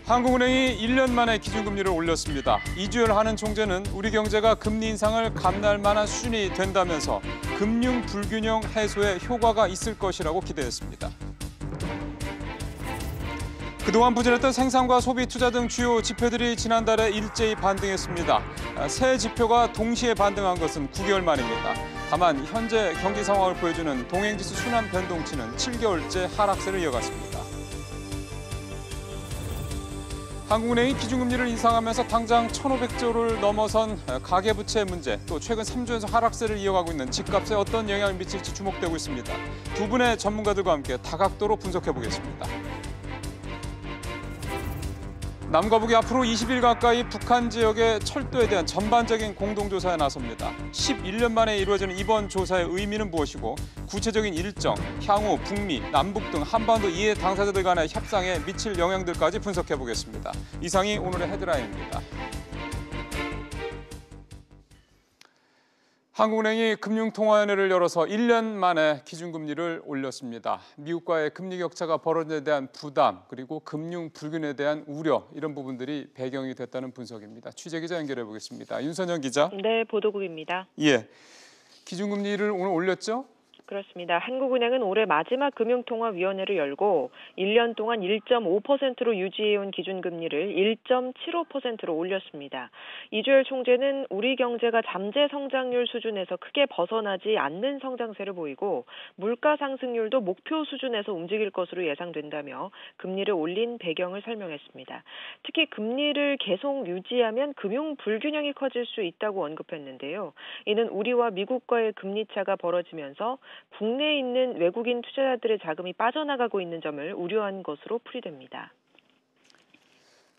한국은행이 1년 만에 기준금리를 올렸습니다. 이주열 하는 총재는 우리 경제가 금리 인상을 감내할 만한 수준이 된다면서 금융 불균형 해소에 효과가 있을 것이라고 기대했습니다. 그동안 부진했던 생산과 소비, 투자 등 주요 지표들이 지난달에 일제히 반등했습니다. 세 지표가 동시에 반등한 것은 9개월 만입니다. 다만 현재 경기 상황을 보여주는 동행지수 순환 변동치는 7개월째 하락세를 이어갔습니다. 한국은행이 기준금리를 인상하면서 당장 1,500조를 넘어선 가계부채 문제, 또 최근 3주 연속 하락세를 이어가고 있는 집값에 어떤 영향을 미칠지 주목되고 있습니다. 두 분의 전문가들과 함께 다각도로 분석해보겠습니다. 남과 북이 앞으로 20일 가까이 북한 지역의 철도에 대한 전반적인 공동조사에 나섭니다. 11년 만에 이루어지는 이번 조사의 의미는 무엇이고 구체적인 일정, 향후 북미, 남북 등 한반도 이해 당사자들 간의 협상에 미칠 영향들까지 분석해보겠습니다. 이상이 오늘의 헤드라인입니다. 한국은행이 금융통화위원회를 열어서 1년 만에 기준금리를 올렸습니다. 미국과의 금리 격차가 벌어진 데 대한 부담, 그리고 금융 불균에 대한 우려, 이런 부분들이 배경이 됐다는 분석입니다. 취재기자 연결해 보겠습니다. 윤선영 기자. 네, 보도국입니다. 예, 기준금리를 오늘 올렸죠? 그렇습니다. 한국은행은 올해 마지막 금융통화위원회를 열고 1년 동안 1.5%로 유지해온 기준금리를 1.75%로 올렸습니다. 이주열 총재는 우리 경제가 잠재 성장률 수준에서 크게 벗어나지 않는 성장세를 보이고 물가 상승률도 목표 수준에서 움직일 것으로 예상된다며 금리를 올린 배경을 설명했습니다. 특히 금리를 계속 유지하면 금융 불균형이 커질 수 있다고 언급했는데요. 이는 우리와 미국과의 금리 차가 벌어지면서 국내에 있는 외국인 투자자들의 자금이 빠져나가고 있는 점을 우려한 것으로 풀이됩니다.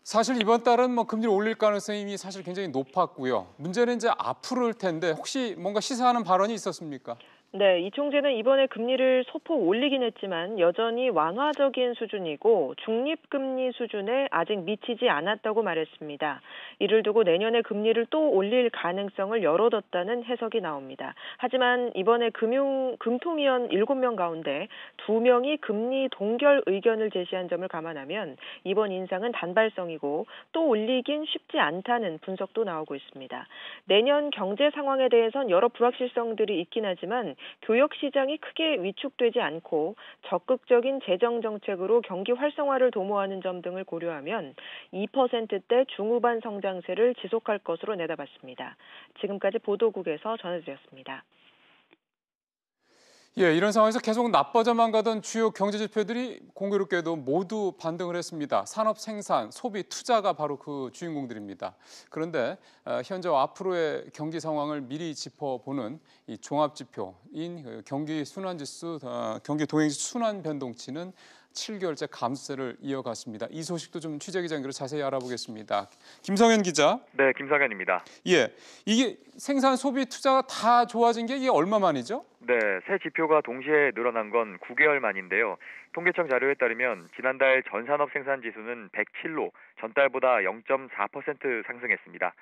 사실 이번 달은 금리를 올릴 가능성이 사실 굉장히 높았고요. 문제는 이제 앞으로일 텐데 혹시 뭔가 시사하는 발언이 있었습니까? 네, 이 총재는 이번에 금리를 소폭 올리긴 했지만 여전히 완화적인 수준이고 중립금리 수준에 아직 미치지 않았다고 말했습니다. 이를 두고 내년에 금리를 또 올릴 가능성을 열어뒀다는 해석이 나옵니다. 하지만 이번에 금통위원 7명 가운데 2명이 금리 동결 의견을 제시한 점을 감안하면 이번 인상은 단발성이고 또 올리긴 쉽지 않다는 분석도 나오고 있습니다. 내년 경제 상황에 대해선 여러 불확실성들이 있긴 하지만 교역 시장이 크게 위축되지 않고 적극적인 재정 정책으로 경기 활성화를 도모하는 점 등을 고려하면 2%대 중후반 성장세를 지속할 것으로 내다봤습니다. 지금까지 보도국에서 전해드렸습니다. 예, 이런 상황에서 계속 나빠져만 가던 주요 경제 지표들이 공교롭게도 모두 반등을 했습니다. 산업 생산, 소비, 투자가 바로 그 주인공들입니다. 그런데 현재와 앞으로의 경기 상황을 미리 짚어보는 이 종합지표인 경기 순환지수, 경기 동행지수 순환 변동치는 7개월째 감소세를 이어갔습니다. 이 소식도 좀 취재기자님으로 자세히 알아보겠습니다. 김성현 기자. 네, 김성현입니다. 예, 이게 생산, 소비, 투자가 다 좋아진 게 이게 얼마 만이죠? 네, 새 지표가 동시에 늘어난 건 9개월 만인데요. 통계청 자료에 따르면 지난달 전산업 생산 지수는 107로 전달보다 0.4% 상승했습니다.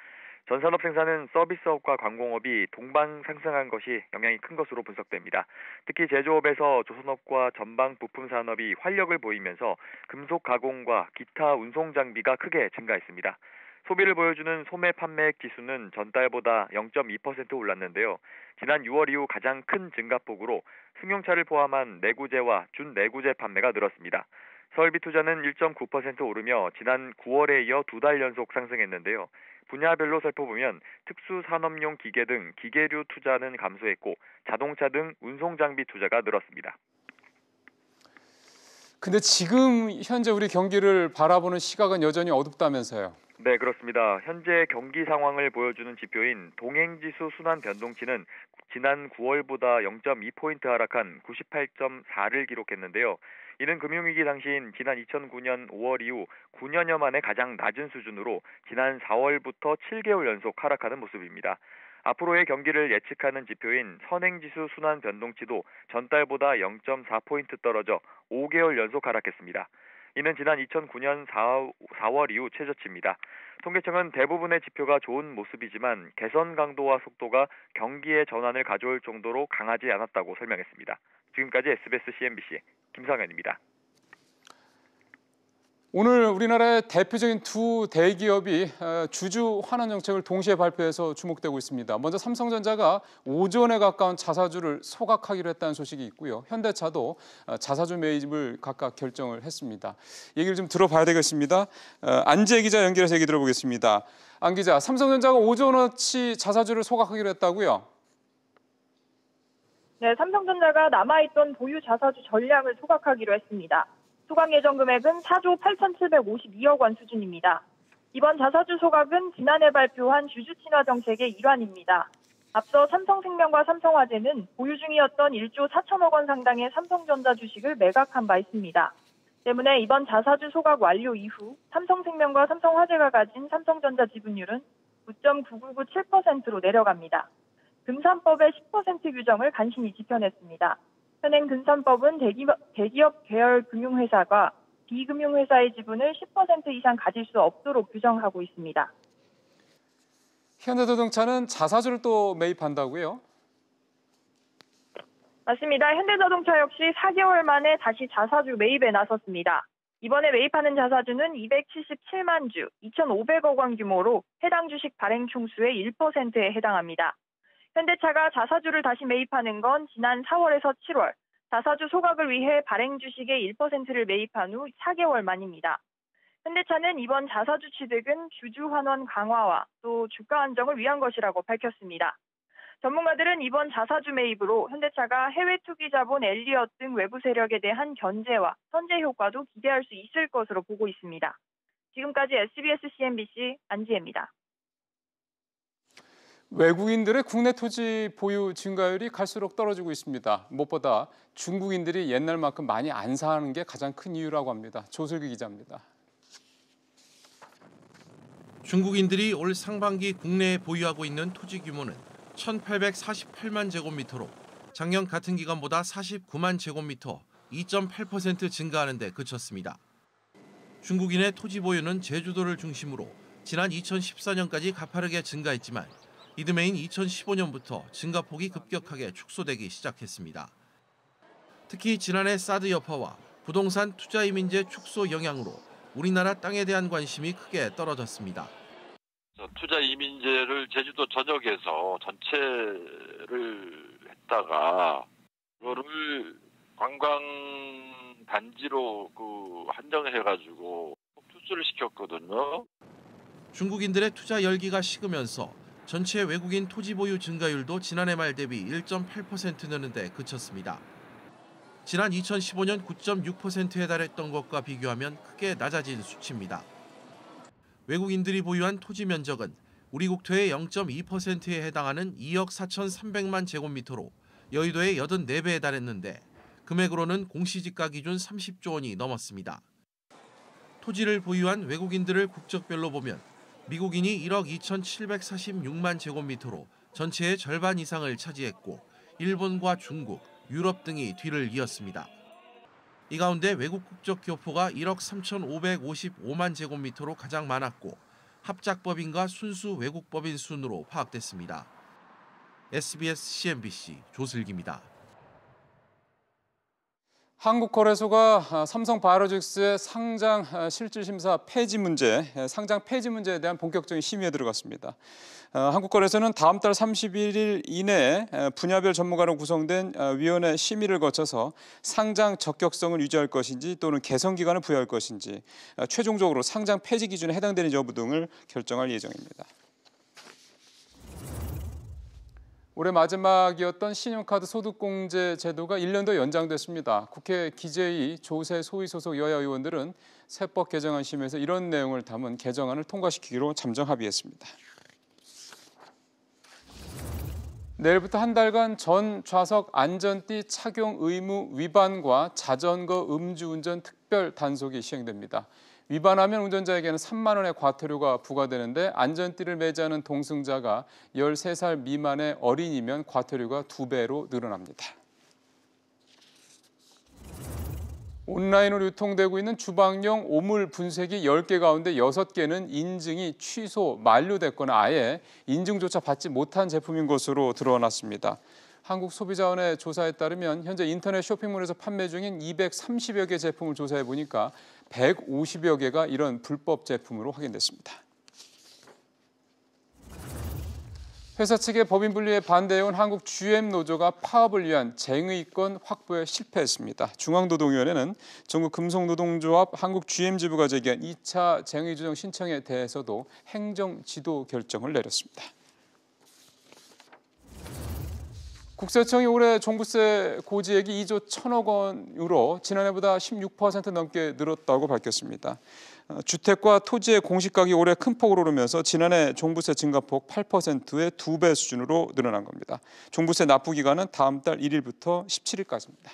전산업 생산은 서비스업과 관공업이 동반 상승한 것이 영향이 큰 것으로 분석됩니다. 특히 제조업에서 조선업과 전방 부품 산업이 활력을 보이면서 금속 가공과 기타 운송 장비가 크게 증가했습니다. 소비를 보여주는 소매 판매액 지수는 전달보다 0.2% 올랐는데요. 지난 6월 이후 가장 큰 증가폭으로 승용차를 포함한 내구재와 준내구재 판매가 늘었습니다. 설비 투자는 1.9% 오르며 지난 9월에 이어 2달 연속 상승했는데요. 분야별로 살펴보면 특수산업용 기계 등 기계류 투자는 감소했고 자동차 등 운송장비 투자가 늘었습니다. 근데 지금 현재 우리 경기를 바라보는 시각은 여전히 어둡다면서요? 네, 그렇습니다. 현재 경기 상황을 보여주는 지표인 동행지수 순환 변동치는 지난 9월보다 0.2포인트 하락한 98.4를 기록했는데요. 이는 금융위기 당시인 지난 2009년 5월 이후 9년여 만에 가장 낮은 수준으로 지난 4월부터 7개월 연속 하락하는 모습입니다. 앞으로의 경기를 예측하는 지표인 선행지수 순환 변동치도 전달보다 0.4포인트 떨어져 5개월 연속 하락했습니다. 이는 지난 2009년 4월 이후 최저치입니다. 통계청은 대부분의 지표가 좋은 모습이지만 개선 강도와 속도가 경기의 전환을 가져올 정도로 강하지 않았다고 설명했습니다. 지금까지 SBS CNBC 김상현입니다. 오늘 우리나라의 대표적인 두 대기업이 주주 환원 정책을 동시에 발표해서 주목되고 있습니다. 먼저 삼성전자가 5조 원에 가까운 자사주를 소각하기로 했다는 소식이 있고요. 현대차도 자사주 매입을 각각 결정을 했습니다. 얘기를 좀 들어봐야 되겠습니다. 안재 기자 연결해서 얘기 들어보겠습니다. 안 기자, 삼성전자가 5조 원어치 자사주를 소각하기로 했다고요? 네, 삼성전자가 남아있던 보유 자사주 전량을 소각하기로 했습니다. 소각 예정 금액은 4조 8,752억 원 수준입니다. 이번 자사주 소각은 지난해 발표한 주주 친화 정책의 일환입니다. 앞서 삼성생명과 삼성화재는 보유 중이었던 1조 4천억 원 상당의 삼성전자 주식을 매각한 바 있습니다. 때문에 이번 자사주 소각 완료 이후 삼성생명과 삼성화재가 가진 삼성전자 지분율은 9.9997%로 내려갑니다. 금산법의 10% 규정을 간신히 지켜냈습니다. 현행 금산법은 대기업 계열 금융회사가 비금융회사의 지분을 10% 이상 가질 수 없도록 규정하고 있습니다. 현대자동차는 자사주를 또 매입한다고요? 맞습니다. 현대자동차 역시 4개월 만에 다시 자사주 매입에 나섰습니다. 이번에 매입하는 자사주는 277만 주, 2,500억 원 규모로 해당 주식 발행 총수의 1%에 해당합니다. 현대차가 자사주를 다시 매입하는 건 지난 4월에서 7월, 자사주 소각을 위해 발행 주식의 1%를 매입한 후 4개월 만입니다. 현대차는 이번 자사주 취득은 주주 환원 강화와 또 주가 안정을 위한 것이라고 밝혔습니다. 전문가들은 이번 자사주 매입으로 현대차가 해외 투기 자본 엘리엇 등 외부 세력에 대한 견제와 선제 효과도 기대할 수 있을 것으로 보고 있습니다. 지금까지 SBS CNBC 안지혜입니다. 외국인들의 국내 토지 보유 증가율이 갈수록 떨어지고 있습니다. 무엇보다 중국인들이 옛날만큼 많이 안 사는 게 가장 큰 이유라고 합니다. 조슬기 기자입니다. 중국인들이 올 상반기 국내에 보유하고 있는 토지 규모는 1,848만 제곱미터로 작년 같은 기간보다 49만 제곱미터, 2.8% 증가하는 데 그쳤습니다. 중국인의 토지 보유는 제주도를 중심으로 지난 2014년까지 가파르게 증가했지만 이듬해인 2015년부터 증가폭이 급격하게 축소되기 시작했습니다. 특히 지난해 사드 여파와 부동산 투자 이민제 축소 영향으로 우리나라 땅에 대한 관심이 크게 떨어졌습니다. 투자 이민제를 제주도 전역에서 전체를 했다가 그거를 관광 단지로 한정해가지고 투수를 시켰거든요. 중국인들의 투자 열기가 식으면서 전체 외국인 토지 보유 증가율도 지난해 말 대비 1.8% 느는데 그쳤습니다. 지난 2015년 9.6%에 달했던 것과 비교하면 크게 낮아진 수치입니다. 외국인들이 보유한 토지 면적은 우리 국토의 0.2%에 해당하는 2억 4,300만 제곱미터로 여의도의 84배에 달했는데 금액으로는 공시지가 기준 30조 원이 넘었습니다. 토지를 보유한 외국인들을 국적별로 보면 미국인이 1억 2,746만 제곱미터로 전체의 절반 이상을 차지했고 일본과 중국, 유럽 등이 뒤를 이었습니다. 이 가운데 외국 국적 교포가 1억 3,555만 제곱미터로 가장 많았고 합작법인과 순수 외국법인 순으로 파악됐습니다. SBS CNBC 조슬기입니다. 한국거래소가 삼성바이오로직스의 상장 실질심사 폐지 문제, 상장 폐지 문제에 대한 본격적인 심의에 들어갔습니다. 한국거래소는 다음 달 31일 이내에 분야별 전문가로 구성된 위원회 심의를 거쳐서 상장 적격성을 유지할 것인지 또는 개선 기간을 부여할 것인지 최종적으로 상장 폐지 기준에 해당되는 여부 등을 결정할 예정입니다. 올해 마지막이었던 신용카드 소득공제 제도가 1년 더 연장됐습니다. 국회 기재위 조세 소위 소속 여야 의원들은 세법 개정안 심의에서 이런 내용을 담은 개정안을 통과시키기로 잠정 합의했습니다. 내일부터 한 달간 전 좌석 안전띠 착용 의무 위반과 자전거 음주운전 특별 단속이 시행됩니다. 위반하면 운전자에게는 3만 원의 과태료가 부과되는데 안전띠를 매지 않은 동승자가 13살 미만의 어린이면 과태료가 2배로 늘어납니다. 온라인으로 유통되고 있는 주방용 오물 분쇄기 10개 가운데 6개는 인증이 취소, 만료됐거나 아예 인증조차 받지 못한 제품인 것으로 드러났습니다. 한국소비자원의 조사에 따르면 현재 인터넷 쇼핑몰에서 판매 중인 230여 개 제품을 조사해 보니까 150여 개가 이런 불법 제품으로 확인됐습니다. 회사 측의 법인 분리에 반대해온 한국 GM 노조가 파업을 위한 쟁의권 확보에 실패했습니다. 중앙노동위원회는 전국 금속노동조합 한국 GM 지부가 제기한 2차 쟁의 조정 신청에 대해서도 행정 지도 결정을 내렸습니다. 국세청이 올해 종부세 고지액이 2조 1천억 원으로 지난해보다 16% 넘게 늘었다고 밝혔습니다. 주택과 토지의 공시가격이 올해 큰 폭으로 오르면서 지난해 종부세 증가폭 8%의 2배 수준으로 늘어난 겁니다. 종부세 납부 기간은 다음 달 1일부터 17일까지입니다.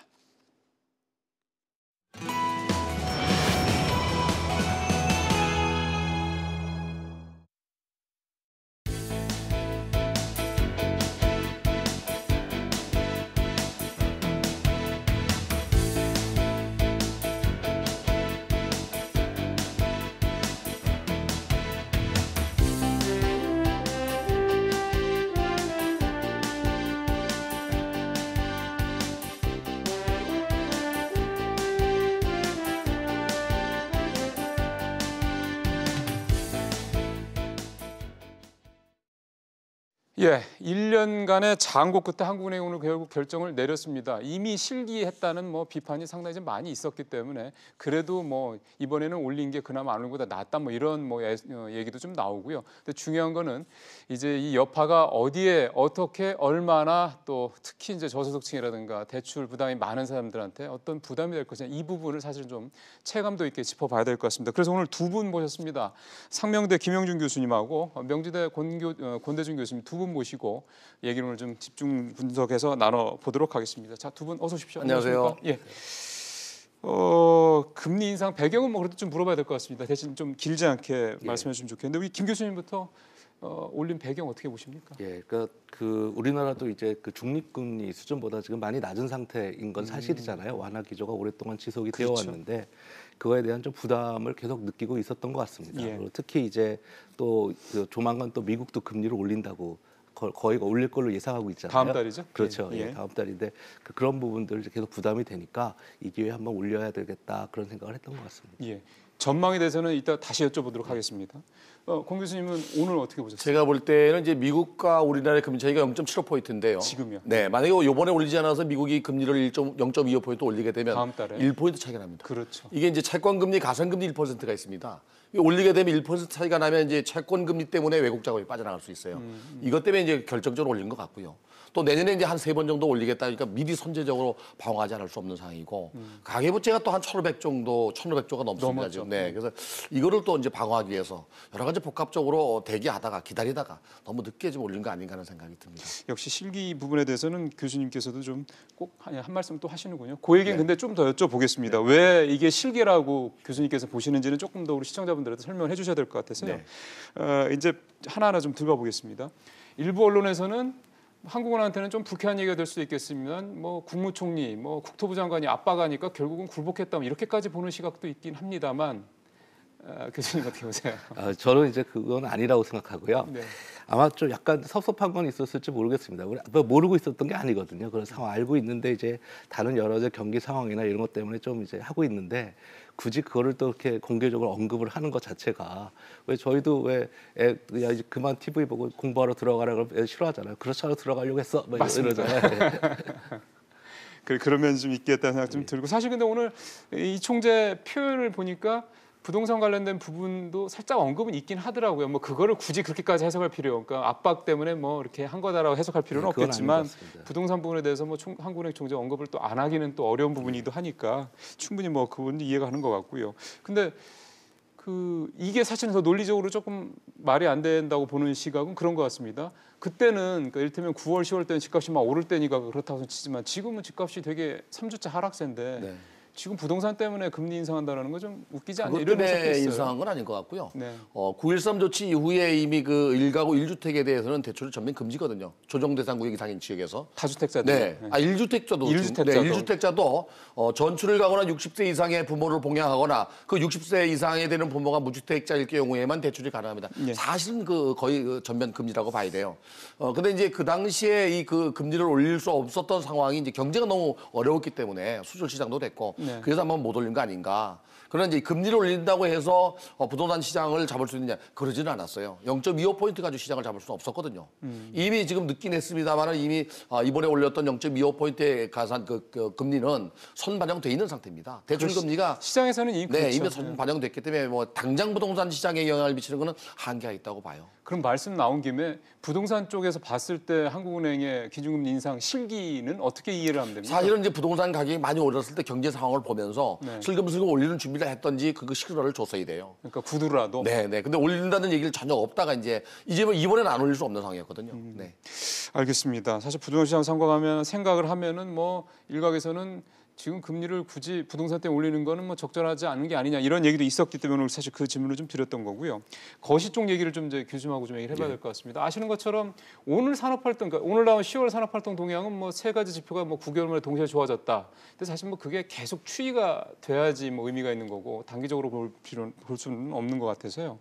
예, 1년간의 장고 끝에 한국은행이 오늘 결국 결정을 내렸습니다. 이미 실기했다는 비판이 상당히 좀 많이 있었기 때문에 그래도 이번에는 올린 게 그나마 안 올린 것보다 낫다 이런 얘기도 좀 나오고요. 근데 중요한 거는 이제 이 여파가 어디에 어떻게 얼마나 또 특히 이제 저소득층이라든가 대출 부담이 많은 사람들한테 어떤 부담이 될 것이냐 이 부분을 사실 좀 체감도 있게 짚어봐야 될 것 같습니다. 그래서 오늘 두 분 모셨습니다. 상명대 김영준 교수님하고 명지대 권대중 교수님 두 분 모시고 얘기를 오늘 좀 집중 분석해서 나눠보도록 하겠습니다. 자, 두 분 어서 오십시오. 안녕하세요. 예. 금리 인상 배경은 그래도 좀 물어봐야 될 것 같습니다. 대신 좀 길지 않게 말씀해 주시면 좋겠는데 우리 김 교수님부터 올린 배경 어떻게 보십니까? 예, 그 우리나라도 이제 그 중립금리 수준보다 지금 많이 낮은 상태인 건 사실이잖아요. 완화 기조가 오랫동안 지속이 되어 왔는데 그거에 대한 좀 부담을 계속 느끼고 있었던 것 같습니다. 예. 그리고 특히 이제 또 조만간 또 미국도 금리를 올린다고 거의 올릴 걸로 예상하고 있잖아요. 다음 달이죠? 그렇죠. 예, 다음 달인데 그런 부분들 계속 부담이 되니까 이 기회에 한번 올려야 되겠다 그런 생각을 했던 것 같습니다. 예. 전망에 대해서는 이따 다시 여쭤보도록 하겠습니다. 공 교수님은 오늘 어떻게 보셨어요? 제가 볼 때는 이제 미국과 우리나라의 금리 차이가 0.75포인트인데요. 지금요? 네, 만약에 이번에 올리지 않아서 미국이 금리를 0.25포인트 올리게 되면 다음 달에 1포인트 차이가 납니다. 그렇죠. 이게 이제 채권금리, 가산금리 1%가 있습니다. 올리게 되면 1% 차이가 나면 이제 채권금리 때문에 외국 자금이 빠져나갈 수 있어요. 이것 때문에 이제 결정적으로 올린 것 같고요. 또 내년에 이제 한 3번 정도 올리겠다 하니까 미리 선제적으로 방어하지 않을 수 없는 상황이고 가계부채가 또 한 1,500조가 넘습니다. 넘었죠. 지금. 네, 그래서 이거를 또 이제 방어하기 위해서 여러 가지 복합적으로 대기하다가 기다리다가 너무 늦게 좀 올린 거 아닌가 하는 생각이 듭니다. 역시 실기 부분에 대해서는 교수님께서도 좀 꼭 한 말씀 또 하시는군요. 그 얘기는 근데 좀 더 여쭤보겠습니다. 왜 이게 실기라고 교수님께서 보시는지는 조금 더 우리 시청자분들한테 설명을 해주셔야 될 것 같아서요. 이제 하나하나 좀 들어가 보겠습니다. 일부 언론에서는 한국은행한테는 좀 불쾌한 얘기가 될 수 있겠지만 국무총리, 국토부 장관이 압박하니까 결국은 굴복했다 이렇게까지 보는 시각도 있긴 합니다만 교수님 어떻게 보세요? 저는 이제 그건 아니라고 생각하고요. 네. 아마 좀 약간 섭섭한 건 있었을지 모르겠습니다. 우리 모르고 있었던 게 아니거든요. 그런 상황 알고 있는데 이제 다른 여러 경기 상황이나 이런 것 때문에 좀 이제 하고 있는데 굳이 그거를 또 이렇게 공개적으로 언급을 하는 것 자체가 왜 저희도 야 이제 그만 TV 보고 공부하러 들어가라 그러면 싫어하잖아요. 그렇잖아 들어가려고 했어. 맞습니다. 이러잖아요. 그러면 좀 있겠다는 생각 좀 들고 사실 근데 오늘 이 총재 표현을 보니까 부동산 관련된 부분도 살짝 언급은 있긴 하더라고요. 그거를 굳이 그렇게까지 해석할 필요, 그러니까 압박 때문에 이렇게 한 거다라고 해석할 필요는 없겠지만 부동산 부분에 대해서 한국은행 총재 언급을 또 안 하기는 또 어려운 부분이기도 하니까 충분히 그분도 이해가 가는 것 같고요. 근데 이게 사실은 더 논리적으로 조금 말이 안 된다고 보는 시각은 그런 것 같습니다. 그때는 이를테면 9월, 10월 때는 집값이 막 오를 때니까 그렇다고 치지만 지금은 집값이 되게 3주째 하락세인데. 네. 지금 부동산 때문에 금리 인상한다는 거 좀 웃기지 않냐 그것 이런 분석도 때문에 있어요. 인상한 건 아닌 것 같고요. 네. 9.13 조치 이후에 이미 그 1가구 1주택에 대해서는 대출을 전면 금지거든요. 조정 대상 구역 이상인 지역에서. 다주택자들. 네. 1주택자도. 일주택자도. 네, 1주택자도 전출을 가거나 60세 이상의 부모를 봉양하거나 그 60세 이상에 되는 부모가 무주택자일 경우에만 대출이 가능합니다. 예. 사실은 거의 전면 금지라고 봐야 돼요. 근데 이제 그 당시에 이 그 금리를 올릴 수 없었던 상황이 이제 경제가 너무 어려웠기 때문에 수출 시장도 됐고 네. 그래서 한번 못 올린 거 아닌가. 그러나 이제 금리를 올린다고 해서 부동산 시장을 잡을 수 있느냐 그러지는 않았어요. 0.25포인트 가지고 시장을 잡을 수는 없었거든요. 이미 지금 늦긴 했습니다만 이미 이번에 올렸던 0.25포인트의 가산 그 금리는 선반영돼 있는 상태입니다. 대출 금리가 시장에서는 이미 네, 그렇죠. 이미 선반영됐기 때문에 뭐 당장 부동산 시장에 영향을 미치는 거는 한계가 있다고 봐요. 그럼 말씀 나온 김에 부동산 쪽에서 봤을 때 한국은행의 기준금리 인상 실기는 어떻게 이해를 하면 됩니까? 사실은 이제 부동산 가격이 많이 올랐을 때 경제 상황을 보면서 네. 슬금슬금 올리는 준비를 했던지 그거 시그널을 줬어야 돼요. 그러니까 구두라도. 네. 근데 올린다는 얘기를 전혀 없다가 이제 뭐 이번에는 안 올릴 수 없는 상황이었거든요. 네. 알겠습니다. 사실 부동산 시장 상관하면 생각을 하면은 뭐 일각에서는 지금 금리를 굳이 부동산 때문에 올리는 거는 뭐 적절하지 않은 게 아니냐 이런 얘기도 있었기 때문에 오늘 사실 그 질문을 좀 드렸던 거고요. 거시 쪽 얘기를 좀 이제 교수님하고 좀 얘기를 해봐야 될 것 같습니다. 아시는 것처럼 오늘 산업활동, 그러니까 오늘 나온 10월 산업활동 동향은 뭐 세 가지 지표가 뭐 9개월 만에 동시에 좋아졌다. 근데 사실 뭐 그게 계속 추이가 돼야지 뭐 의미가 있는 거고 단기적으로 볼 수는 없는 것 같아서요.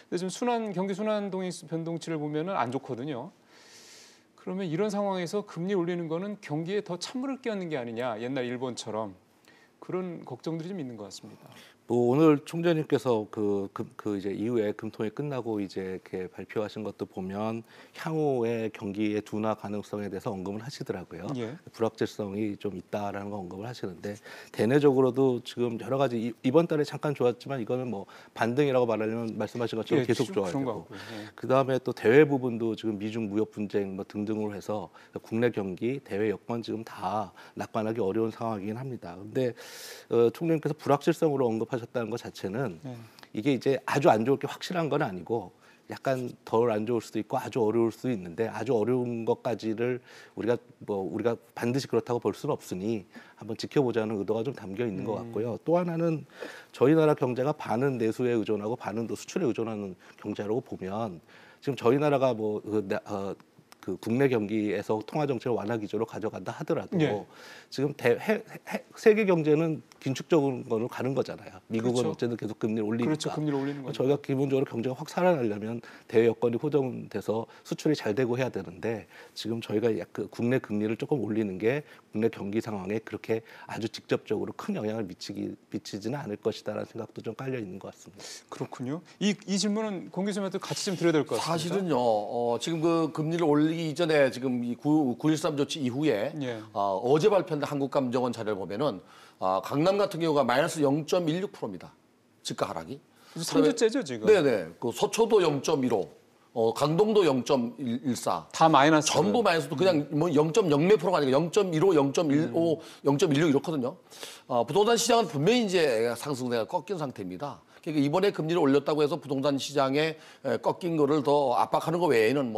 근데 지금 경기 순환 변동치를 보면은 안 좋거든요. 그러면 이런 상황에서 금리 올리는 거는 경기에 더 찬물을 끼얹는 게 아니냐 옛날 일본처럼 그런 걱정들이 좀 있는 것 같습니다. 뭐 오늘 총재님께서 그 이제 이후에 금통위 끝나고 이제 이렇게 발표하신 것도 보면 향후의 경기의 둔화 가능성에 대해서 언급을 하시더라고요. 예. 불확실성이 좀 있다라는 거 언급을 하시는데 대내적으로도 지금 여러 가지 이번 달에 잠깐 좋았지만 이거는 뭐 반등이라고 말하려면 말씀하신 것처럼 예, 계속 좋아야 그런 것 되고 같고요. 예. 그 다음에 또 대외 부분도 지금 미중 무역 분쟁 뭐 등등으로 해서 국내 경기, 대외 여건 지금 다 낙관하기 어려운 상황이긴 합니다. 근데 총재님께서 불확실성으로 언급하셨다는 것 자체는 이게 이제 아주 안 좋을 게 확실한 건 아니고 약간 덜 안 좋을 수도 있고 아주 어려울 수도 있는데 아주 어려운 것까지를 우리가 반드시 그렇다고 볼 수는 없으니 한번 지켜보자는 의도가 좀 담겨 있는 것 같고요. 또 하나는 저희 나라 경제가 반은 내수에 의존하고 반은 또 수출에 의존하는 경제라고 보면 지금 저희 나라가 그 국내 경기에서 통화 정책을 완화 기조로 가져간다 하더라도 예. 지금 세계 경제는 긴축적으로 가는 거잖아요. 미국은 그렇죠. 어쨌든 계속 금리를 올리니까. 그렇죠. 금리를 올리는 거죠. 저희가 기본적으로 경제가 확 살아나려면 대외 여건이 호전돼서 수출이 잘 되고 해야 되는데 지금 저희가 국내 금리를 조금 올리는 게 국내 경기 상황에 그렇게 아주 직접적으로 큰 영향을 미치지는 않을 것이다라는 생각도 좀 깔려 있는 것 같습니다. 그렇군요. 이 질문은 공 교수님한테 같이 좀 드려야 될 것 같습니다. 사실은요. 지금 그 금리를 올리기 이전에 지금 이 9.13 조치 이후에 예. 어제 발표한 한국감정원 자료를 보면은 강남 같은 경우가 마이너스 0.16%입니다. 집가 하락이. 3주째죠 지금. 네네. 그 서초도 0.15, 강동도 0.14. 다 마이너스. 전부 마이너스도 그냥 뭐 0.0몇 프로가 아니고 0.15, 0.15, 0.16 이렇거든요. 부동산 시장은 분명히 이제 상승세가 꺾인 상태입니다. 그러니까 이번에 금리를 올렸다고 해서 부동산 시장에 꺾인 거를 더 압박하는 거 외에는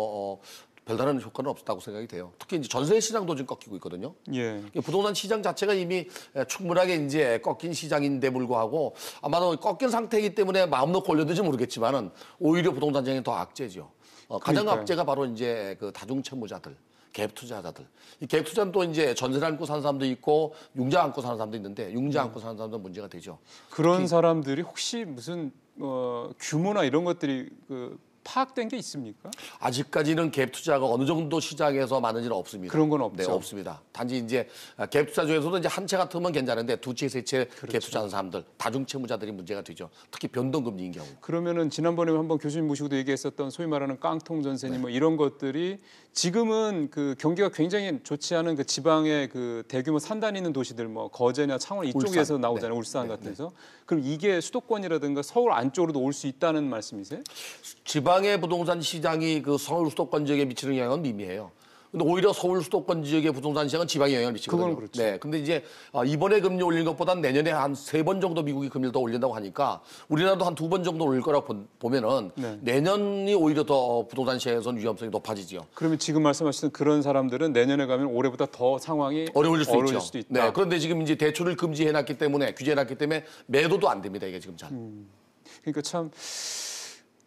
별다른 효과는 없었다고 생각이 돼요. 특히 이제 전세 시장도 지금 꺾이고 있거든요. 예. 부동산 시장 자체가 이미 충분하게 이제 꺾인 시장인데 불구하고 아마도 꺾인 상태이기 때문에 마음 놓고 올렸는지 모르겠지만은 오히려 부동산 시장이 더 악재죠. 가장 그러니까요. 악재가 바로 이제 그 다중 채무자들. 갭 투자자들. 이 갭 투자는 또 이제 전세를 안고 사는 사람도 있고 융자 안고 사는 사람도 있는데 융자 안고 사는 사람도 문제가 되죠. 그런 사람들이 혹시 무슨 규모나 이런 것들이 파악된 게 있습니까? 아직까지는 갭 투자가 어느 정도 시장에서 많은지는 없습니다. 그런 건 없죠. 네, 없습니다. 단지 이제 갭 투자 중에서도 이제 한 채 같으면 괜찮은데 두 채, 세 채 그렇죠. 갭 투자하는 사람들, 다중 채무자들이 문제가 되죠. 특히 변동금리인 경우. 그러면은 지난번에 한번 교수님 모시고도 얘기했었던 소위 말하는 깡통 전세니 뭐 이런 것들이 지금은 그 경기가 굉장히 좋지 않은 그 지방의 그 대규모 산단이 있는 도시들 뭐 거제나 창원 이쪽에서 울산. 나오잖아요. 네. 울산 네. 같은 데서. 그럼 이게 수도권이라든가 서울 안쪽으로도 올 수 있다는 말씀이세요? 지방의 부동산 시장이 그 서울 수도권 지역에 미치는 영향은 미미해요. 근데 오히려 서울 수도권 지역의 부동산 시장은 지방에 영향을 미치거든요. 그건 그렇죠. 네. 근데 이제 이번에 금리 올린 것보다는 내년에 한 3번 정도 미국이 금리를 더 올린다고 하니까 우리나라도 한 2번 정도 올릴 거라고 보면은 네. 내년이 오히려 더 부동산 시장에서는 위험성이 높아지죠. 그러면 지금 말씀하시는 그런 사람들은 내년에 가면 올해보다 더 상황이 어려울 수도 있다. 네. 그런데 지금 이제 대출을 금지해놨기 때문에 규제해놨기 때문에 매도도 안 됩니다. 이게 지금 잘. 그러니까 참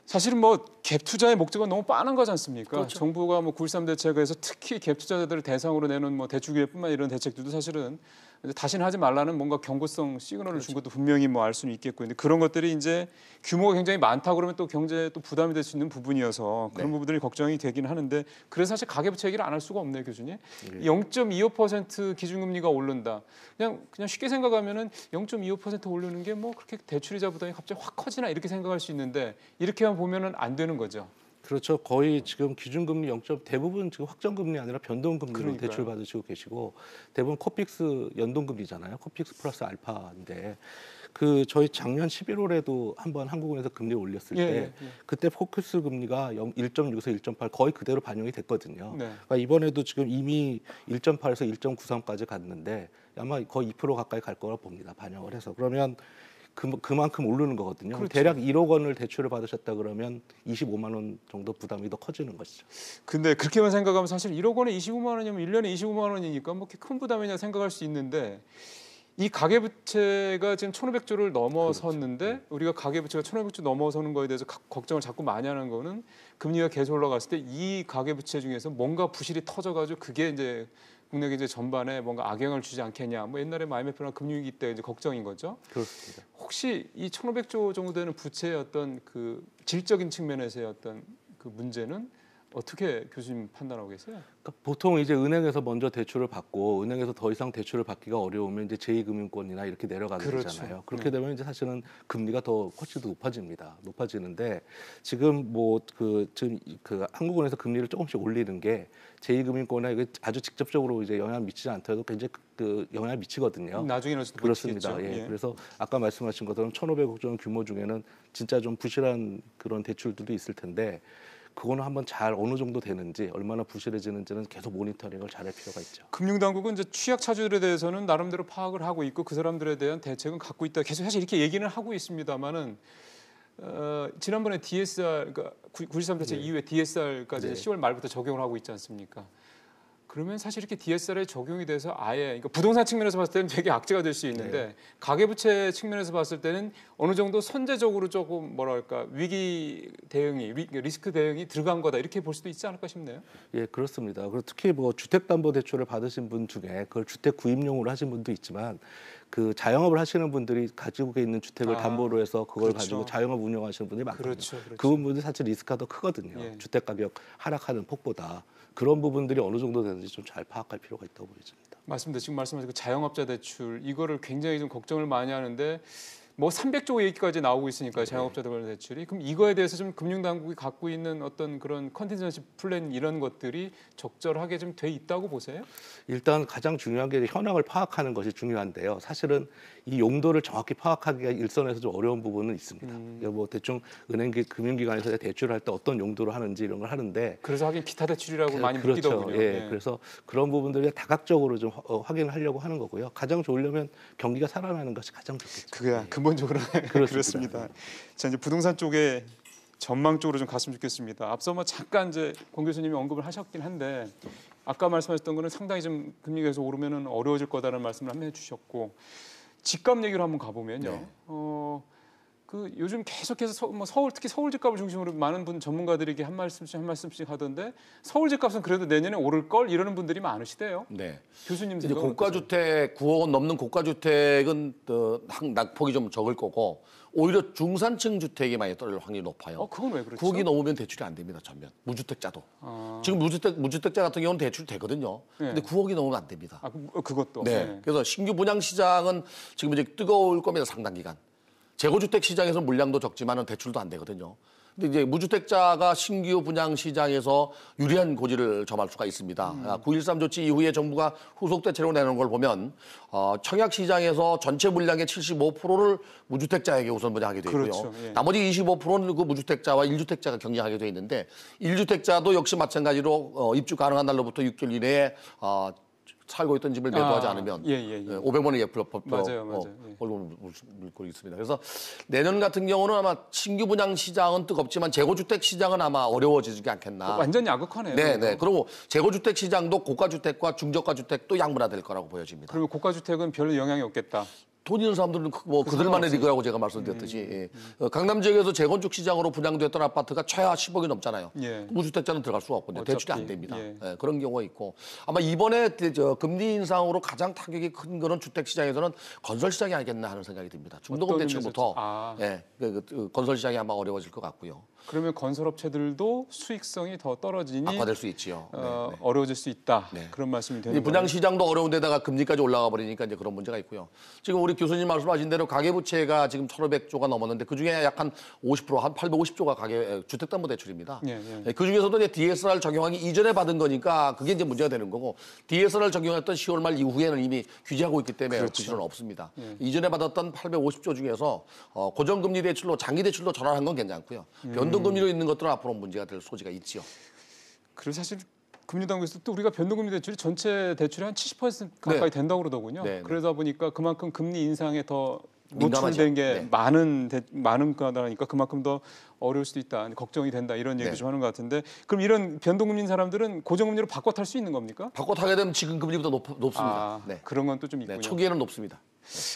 사실은 뭐 갭 투자의 목적은 너무 뻔한 거지 않습니까? 그렇죠. 정부가 뭐 9.13 대책에서 특히 갭 투자자들을 대상으로 내는 뭐 대출 규제뿐만 이런 대책들도 사실은 이제 다시는 하지 말라는 뭔가 경고성 시그널을 준 것도 분명히 뭐 알 수는 있겠고, 근데 그런 것들이 이제 규모가 굉장히 많다 그러면 또 경제에 또 부담이 될 수 있는 부분이어서 그런 부분들이 걱정이 되긴 하는데, 그래서 사실 가계부채 얘기를 안 할 수가 없네요, 교수님. 0.25% 기준금리가 오른다. 그냥 쉽게 생각하면은 0.25% 오르는 게 뭐 그렇게 대출이자 부담이 갑자기 확 커지나 이렇게 생각할 수 있는데, 이렇게만 보면은 안 되는 거죠. 그렇죠. 거의 지금 기준금리 0. 대부분 지금 확정금리 아니라 변동금리로 그러니까요. 대출 받으시고 계시고, 대부분 코픽스 연동금리잖아요. 코픽스 플러스 알파인데, 그 저희 작년 11월에도 한번 한국은행에서 금리 올렸을 때 그때 포커스 금리가 1.6에서 1.8 거의 그대로 반영이 됐거든요. 네. 그러니까 이번에도 지금 이미 1.8에서 1.93까지 갔는데 아마 거의 2% 가까이 갈 거라 봅니다. 반영을 해서. 그러면 그만큼 오르는 거거든요. 그렇죠. 대략 1억 원을 대출을 받으셨다 그러면 25만 원 정도 부담이 더 커지는 것이죠. 근데 그렇게만 생각하면 사실 1억 원에 25만 원이면 1년에 25만 원이니까 뭐 그렇게 큰 부담이냐 생각할 수 있는데, 이 가계부채가 지금 1,500조를 넘어섰는데 그렇죠. 우리가 가계부채가 1,500조 넘어서는 거에 대해서 걱정을 자꾸 많이 하는 거는 금리가 계속 올라갔을 때 이 가계부채 중에서 뭔가 부실이 터져가지고 그게 이제 국내 경제 전반에 뭔가 악영향을 주지 않겠냐. 뭐 옛날에 IMF나 금융위기 때 이제 걱정인 거죠. 그렇습니다. 혹시 이 1,500조 정도 되는 부채의 어떤 그 질적인 측면에서의 어떤 그 문제는 어떻게 교수님 판단하고 계세요? 그러니까 보통 이제 은행에서 먼저 대출을 받고 은행에서 더 이상 대출을 받기가 어려우면 이제 제2금융권이나 이렇게 내려가게 그렇죠. 되잖아요. 그렇게 되면 이제 사실은 금리가 더 훨씬 더 높아집니다. 높아지는데 지금 뭐 지금 그 한국은행에서 금리를 조금씩 올리는 게 제2금융권에 이게 아주 직접적으로 이제 영향을 미치지 않더라도 굉장히 그 영향을 미치거든요. 나중에는 그렇습니다. 예. 그래서 아까 말씀하신 것처럼 1,500억 정 규모 중에는 진짜 좀 부실한 그런 대출들도 있을 텐데, 그거는 한번 잘 어느 정도 되는지 얼마나 부실해지는지는 계속 모니터링을 잘할 필요가 있죠. 금융당국은 이제 취약 차주들에 대해서는 나름대로 파악을 하고 있고 그 사람들에 대한 대책은 갖고 있다. 계속 사실 이렇게 얘기는 하고 있습니다만은 지난번에 DSR, 그러니까 9.13 대책 이후에 DSR까지 10월 말부터 적용을 하고 있지 않습니까? 그러면 사실 이렇게 DSR에 적용이 돼서 아예, 그러니까 부동산 측면에서 봤을 때는 되게 악재가 될 수 있는데 가계부채 측면에서 봤을 때는 어느 정도 선제적으로 조금 뭐랄까 위기 대응이 리스크 대응이 들어간 거다, 이렇게 볼 수도 있지 않을까 싶네요. 예, 그렇습니다. 그리고 특히 뭐 주택담보대출을 받으신 분 중에 그걸 주택 구입용으로 하신 분도 있지만, 그 자영업을 하시는 분들이 가지고 있는 주택을 담보로 해서 그걸 그렇죠. 가지고 자영업 운영하시는 분들이 많거든요. 그렇죠. 그 부분들이 사실 리스크가 더 크거든요. 예. 주택 가격 하락하는 폭보다. 그런 부분들이 어느 정도 되는지 좀 잘 파악할 필요가 있다고 보여집니다. 맞습니다. 지금 말씀하신 그 자영업자 대출, 이거를 굉장히 좀 걱정을 많이 하는데 뭐 300조 얘기까지 나오고 있으니까 자영업자들 관련 대출이, 그럼 이거에 대해서 좀 금융당국이 갖고 있는 어떤 그런 컨틴전시 플랜 이런 것들이 적절하게 좀 돼 있다고 보세요? 일단 가장 중요한 게 현황을 파악하는 것이 중요한데요. 사실은 이 용도를 정확히 파악하기가 일선에서 좀 어려운 부분은 있습니다. 그러니까 뭐 대충 금융기관에서 대출을 할 때 어떤 용도로 하는지 이런 걸 하는데, 그래서 하긴 기타 대출이라고 많이 그렇죠. 묶이더군요. 예, 그래서 그런 부분들을 다각적으로 좀 확인을 하려고 하는 거고요. 가장 좋으려면 경기가 살아나는 것이 가장 좋겠죠. 그게 근본적으로 그렇습니다. 자, 이제 부동산 쪽에 전망 쪽으로 좀 갔으면 좋겠습니다. 앞서 뭐 잠깐 이제 권 교수님이 언급을 하셨긴 한데, 아까 말씀하셨던 거는 상당히 좀 금리가 계속 오르면은 어려워질 거다라는 말씀을 한번 해주셨고, 집값 얘기로 한번 가보면요. 그 요즘 계속해서 서울, 특히 서울 집값을 중심으로 많은 전문가들이 한 말씀씩 하던데, 서울 집값은 그래도 내년에 오를 걸 이러는 분들이 많으시대요. 네. 교수님 이제 생각은 고가주택 9억 원 넘는 고가주택은 낙폭이 좀 적을 거고, 오히려 중산층 주택이 많이 떨어질 확률이 높아요. 그건 왜 그렇죠? 9억이 넘으면 대출이 안 됩니다. 전면 무주택자도. 지금 무주택자 같은 경우는 대출 되거든요. 근데 9억이 넘으면 안 됩니다. 그것도. 네. 그래서 신규 분양 시장은 지금 이제 뜨거울 겁니다. 상당 기간. 재고주택 시장에서 물량도 적지만은 대출도 안 되거든요. 근데 이제 무주택자가 신규 분양 시장에서 유리한 고지를 점할 수가 있습니다. 9.13 조치 이후에 정부가 후속 대책으로 내놓은 걸 보면 청약 시장에서 전체 물량의 75%를 무주택자에게 우선 분양하게 돼 있고요. 그렇죠. 예. 나머지 25%는 그 무주택자와 1주택자가 경쟁하게 돼 있는데 1주택자도 역시 마찬가지로 입주 가능한 날로부터 6개월 이내에 살고 있던 집을 매도하지 않으면 500만 원의 벌금을 물고 있습니다. 그래서 내년 같은 경우는 아마 신규 분양 시장은 뜨겁지만 재고주택 시장은 아마 어려워지지 않겠나. 완전 야극하네요. 네. 그리고 재고주택 시장도 고가주택과 중저가주택도 양분화될 거라고 보여집니다. 그리고 고가주택은 별로 영향이 없겠다. 돈 있는 사람들은 뭐 그들만의 리그라고 제가 말씀드렸듯이 강남 지역에서 재건축 시장으로 분양됐던 아파트가 최하 10억이 넘잖아요. 무주택자는 들어갈 수가 없거든요. 대출이 안 됩니다. 그런 경우가 있고 아마 이번에 금리 인상으로 가장 타격이 큰 거는 주택 시장에서는 건설 시장이 아니겠나 하는 생각이 듭니다. 중도금 대출부터 건설 시장이 아마 어려워질 것 같고요. 그러면 건설업체들도 수익성이 더 떨어지니 악화될 수 있지요. 어려워질 수 있다. 그런 말씀이 되는 거예요. 분양 시장도 어려운데다가 금리까지 올라가 버리니까 이제 그런 문제가 있고요. 지금 우리 교수님 말씀하신 대로 가계부채가 지금 1,500조가 넘었는데 그 중에 약 한 50%, 한 850조가 주택담보대출입니다. 그 중에서도 이제 DSR 적용하기 이전에 받은 거니까 그게 이제 문제가 되는 거고 DSR 적용했던 10월 말 이후에는 이미 규제하고 있기 때문에 그 기준은 없습니다. 이전에 받았던 850조 중에서 고정금리 대출로 장기 대출로 전환한 건 괜찮고요. 변동금리로 있는 것들은 앞으로 문제가 될 소지가 있지요. 그래서 사실 금융당국에서 또 우리가 변동금리 대출이 전체 대출의 한 70% 가까이 된다고 그러더군요. 그러다 보니까 그만큼 금리 인상에 더 노출된 게 많은 거다니까 그만큼 더 어려울 수도 있다, 걱정이 된다 이런 얘기 좀 하는 것 같은데 그럼 이런 변동금리인 사람들은 고정금리로 바꿔 탈 수 있는 겁니까? 바꿔 타게 되면 지금 금리보다 높습니다. 그런 건 또 좀 있군요. 초기에는 높습니다.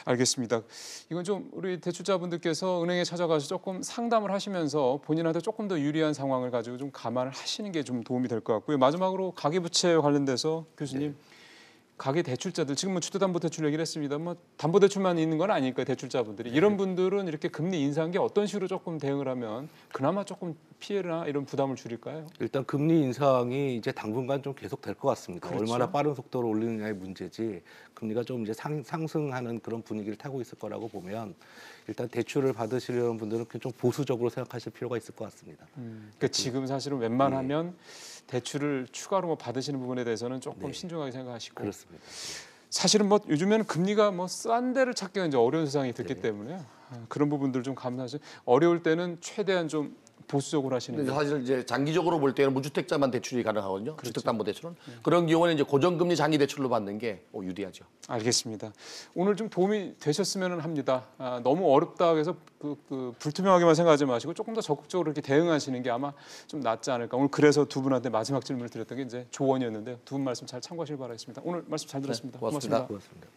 알겠습니다. 이건 좀 우리 대출자분들께서 은행에 찾아가서 조금 상담을 하시면서 본인한테 조금 더 유리한 상황을 가지고 좀 감안을 하시는 게 좀 도움이 될 것 같고요. 마지막으로 가계부채 관련돼서 교수님. 가계대출자들 지금은 주택담보대출 얘기를 했습니다. 뭐 담보대출만 있는 건 아니니까 대출자분들이 이런 분들은 이렇게 금리 인상한 게 어떤 식으로 조금 대응을 하면 그나마 조금 피해나 이런 부담을 줄일까요? 일단 금리 인상이 이제 당분간 좀 계속 될 것 같습니다. 그렇죠. 얼마나 빠른 속도로 올리느냐의 문제지 금리가 좀 이제 상승하는 그런 분위기를 타고 있을 거라고 보면 일단 대출을 받으시려는 분들은 좀 보수적으로 생각하실 필요가 있을 것 같습니다. 그러니까 지금 사실은 웬만하면 대출을 추가로 뭐 받으시는 부분에 대해서는 조금 신중하게 생각하시고 그렇습니다. 사실은 뭐 요즘에는 금리가 뭐 싼 데를 찾기가 이제 어려운 세상이 됐기 때문에 그런 부분들 좀 감사하시. 어려울 때는 최대한 좀 보수적으로 하시는 게. 사실 이제 장기적으로 볼 때는 무주택자만 대출이 가능하거든요. 주택담보대출은 그런 경우는 이제 고정금리 장기 대출로 받는 게 유리하죠. 알겠습니다. 오늘 좀 도움이 되셨으면 합니다. 너무 어렵다 해서 불투명하게만 생각하지 마시고 조금 더 적극적으로 이렇게 대응하시는 게 아마 좀 낫지 않을까. 오늘 그래서 두 분한테 마지막 질문을 드렸던 게 이제 조언이었는데 두 분 말씀 잘 참고하시길 바라겠습니다. 오늘 말씀 잘 들었습니다. 고맙습니다. 고맙습니다.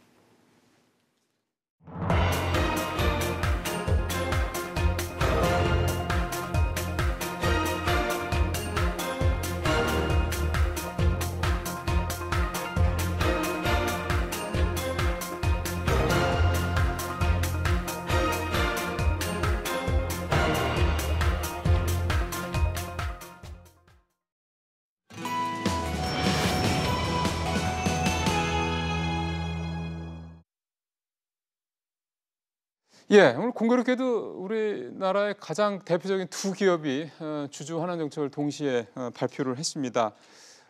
오늘 공교롭게도 우리나라의 가장 대표적인 두 기업이 주주 환원 정책을 동시에 발표를 했습니다.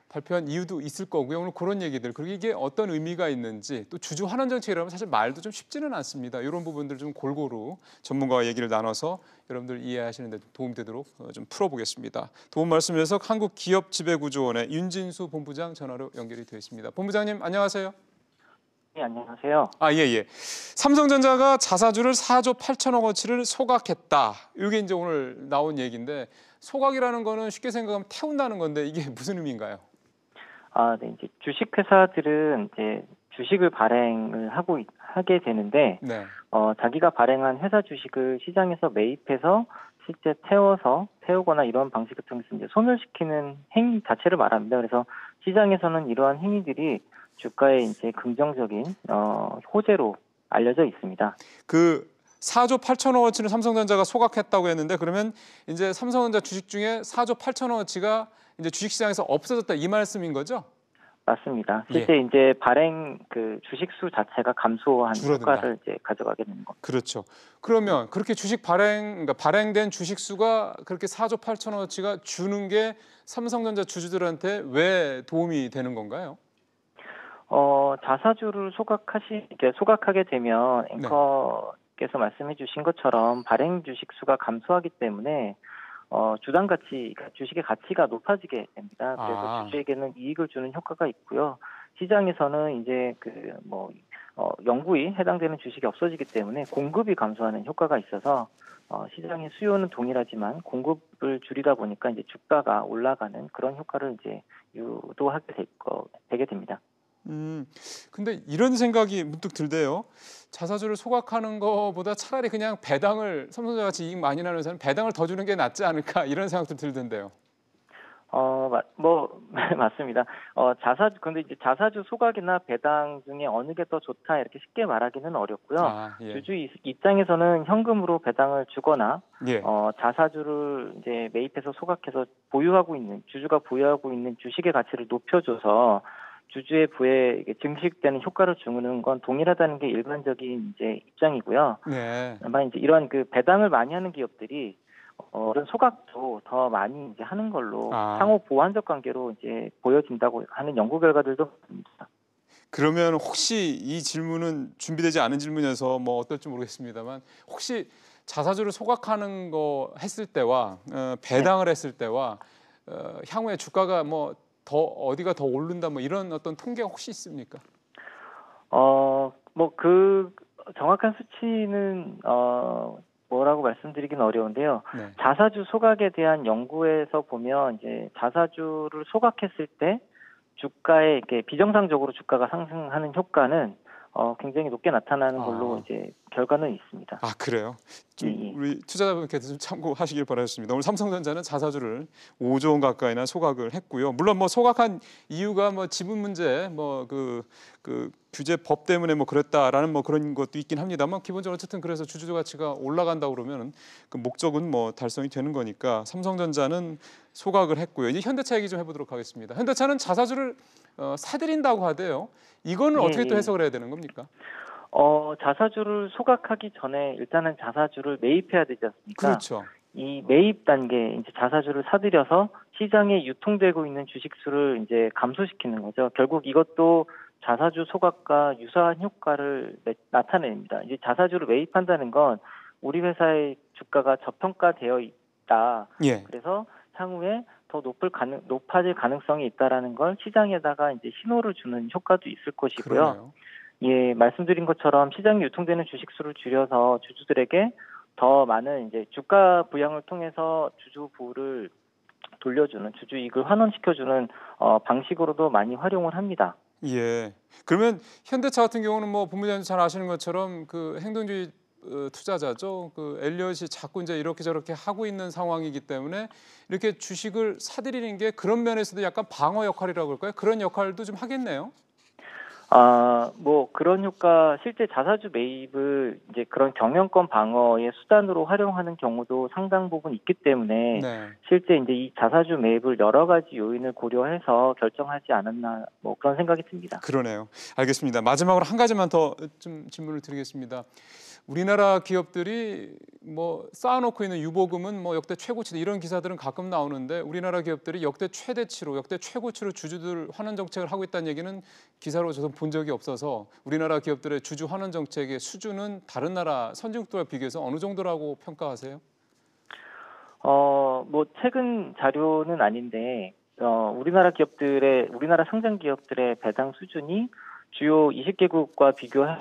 발표한 이유도 있을 거고요. 오늘 그런 얘기들 그리고 이게 어떤 의미가 있는지 또 주주 환원 정책이라면 사실 말도 좀 쉽지는 않습니다. 이런 부분들 좀 골고루 전문가와 얘기를 나눠서 여러분들 이해하시는 데 도움이 되도록 좀 풀어보겠습니다. 도움 말씀 위해서 한국기업지배구조원의 윤진수 본부장 전화로 연결이 되어 있습니다. 본부장님 안녕하세요. 네, 안녕하세요. 예. 삼성전자가 자사주를 4조 8천억 원치를 소각했다. 이게 이제 오늘 나온 얘기인데 소각이라는 거는 쉽게 생각하면 태운다는 건데 이게 무슨 의미인가요? 네, 이제 주식회사들은 이제 주식을 발행을 하게 되는데 자기가 발행한 회사 주식을 시장에서 매입해서 실제 태우거나 이런 방식을 통해서 이제 소멸시키는 행위 자체를 말합니다. 그래서 시장에서는 이러한 행위들이 주가의 이제 긍정적인 호재로 알려져 있습니다. 그 4조 8천억 원치를 삼성전자가 소각했다고 했는데 그러면 이제 삼성전자 주식 중에 4조 8천억 원치가 이제 주식시장에서 없어졌다 이 말씀인 거죠? 맞습니다. 실제 이제 발행 그 주식수 자체가 감소한 줄어든다. 효과를 이제 가져가게 되는 겁니다. 그렇죠. 그러면 그렇게 그러니까 발행된 주식수가 그렇게 4조 8천억어치가 주는 게 삼성전자 주주들한테 왜 도움이 되는 건가요? 자사주를 소각하게 되면 앵커께서 말씀해 주신 것처럼 발행 주식수가 감소하기 때문에 주당 가치, 그러니까 주식의 가치가 높아지게 됩니다. 그래서 주주에게는 이익을 주는 효과가 있고요. 시장에서는 이제 영구히 해당되는 주식이 없어지기 때문에 공급이 감소하는 효과가 있어서 시장의 수요는 동일하지만 공급을 줄이다 보니까 이제 주가가 올라가는 그런 효과를 이제 유도하게 되게 됩니다. 근데 이런 생각이 문득 들대요. 자사주를 소각하는 것보다 차라리 그냥 배당을 삼성전자 같이 이익 많이 나는 회사는 배당을 더 주는 게 낫지 않을까 이런 생각도 들던데요. 맞습니다. 근데 이제 자사주 소각이나 배당 중에 어느 게 더 좋다 이렇게 쉽게 말하기는 어렵고요. 주주 입장에서는 현금으로 배당을 주거나 자사주를 이제 매입해서 소각해서 주주가 보유하고 있는 주식의 가치를 높여줘서 주주의 부에 증식되는 효과를 주는 건 동일하다는 게 일반적인 이제 입장이고요. 다만 이제 이런 그 배당을 많이 하는 기업들이 이런 소각도 더 많이 이제 하는 걸로 상호 보완적 관계로 이제 보여진다고 하는 연구 결과들도 있습니다. 그러면 혹시 이 질문은 준비되지 않은 질문이어서 뭐 어떨지 모르겠습니다만 혹시 자사주를 소각하는 거 했을 때와 배당을 했을 때와 향후에 주가가 어디가 더 오른다 이런 어떤 통계가 혹시 있습니까? 그 정확한 수치는 뭐라고 말씀드리긴 어려운데요. 자사주 소각에 대한 연구에서 보면 이제 자사주를 소각했을 때 주가에 이렇게 비정상적으로 주가가 상승하는 효과는 굉장히 높게 나타나는 걸로 이제 결과는 있습니다. 그래요? 우리 투자자분께서 좀 참고하시길 바라겠습니다. 오늘 삼성전자는 자사주를 5조 원 가까이나 소각을 했고요. 물론 소각한 이유가 지분 문제, 그 규제법 때문에 그랬다라는 그런 것도 있긴 합니다만 기본적으로 어쨌든 그래서 주주 가치가 올라간다 그러면 그 목적은 달성이 되는 거니까 삼성전자는 소각을 했고요. 이제 현대차 얘기 좀 해보도록 하겠습니다. 현대차는 자사주를 사들인다고 하대요. 이거는 어떻게 또 해석을 해야 되는 겁니까? 자사주를 소각하기 전에 일단은 자사주를 매입해야 되지 않습니까? 그렇죠. 이 매입 단계 이제 자사주를 사들여서 시장에 유통되고 있는 주식수를 이제 감소시키는 거죠. 결국 이것도 자사주 소각과 유사한 효과를 나타냅니다. 이제 자사주를 매입한다는 건 우리 회사의 주가가 저평가되어 있다. 그래서 향후에 더 높아질 가능성이 있다라는 걸 시장에다가 이제 신호를 주는 효과도 있을 것이고요. 그러네요. 말씀드린 것처럼 시장에 유통되는 주식수를 줄여서 주주들에게 더 많은 이제 주가 부양을 통해서 주주 부를 돌려주는 주주 이익을 환원시켜주는 방식으로도 많이 활용을 합니다. 그러면 현대차 같은 경우는 본부장님 잘 아시는 것처럼 그 행동주의 투자자죠. 그 엘리엇이 자꾸 이제 이렇게 저렇게 하고 있는 상황이기 때문에 이렇게 주식을 사들이는 게 그런 면에서도 약간 방어 역할이라고 할까요? 그런 역할도 좀 하겠네요. 그런 효과, 실제 자사주 매입을 이제 그런 경영권 방어의 수단으로 활용하는 경우도 상당 부분 있기 때문에 실제 이제 이 자사주 매입을 여러 가지 요인을 고려해서 결정하지 않았나 그런 생각이 듭니다. 그러네요. 알겠습니다. 마지막으로 한 가지만 더 좀 질문을 드리겠습니다. 우리나라 기업들이 쌓아놓고 있는 유보금은 역대 최고치다 이런 기사들은 가끔 나오는데 우리나라 기업들이 역대 최대치로 역대 최고치로 주주들 환원 정책을 하고 있다는 얘기는 기사로 저도 본 적이 없어서 우리나라 기업들의 주주 환원 정책의 수준은 다른 나라 선진국들과 비교해서 어느 정도라고 평가하세요? 최근 자료는 아닌데 우리나라 상장 기업들의 배당 수준이 주요 20개국과 비교해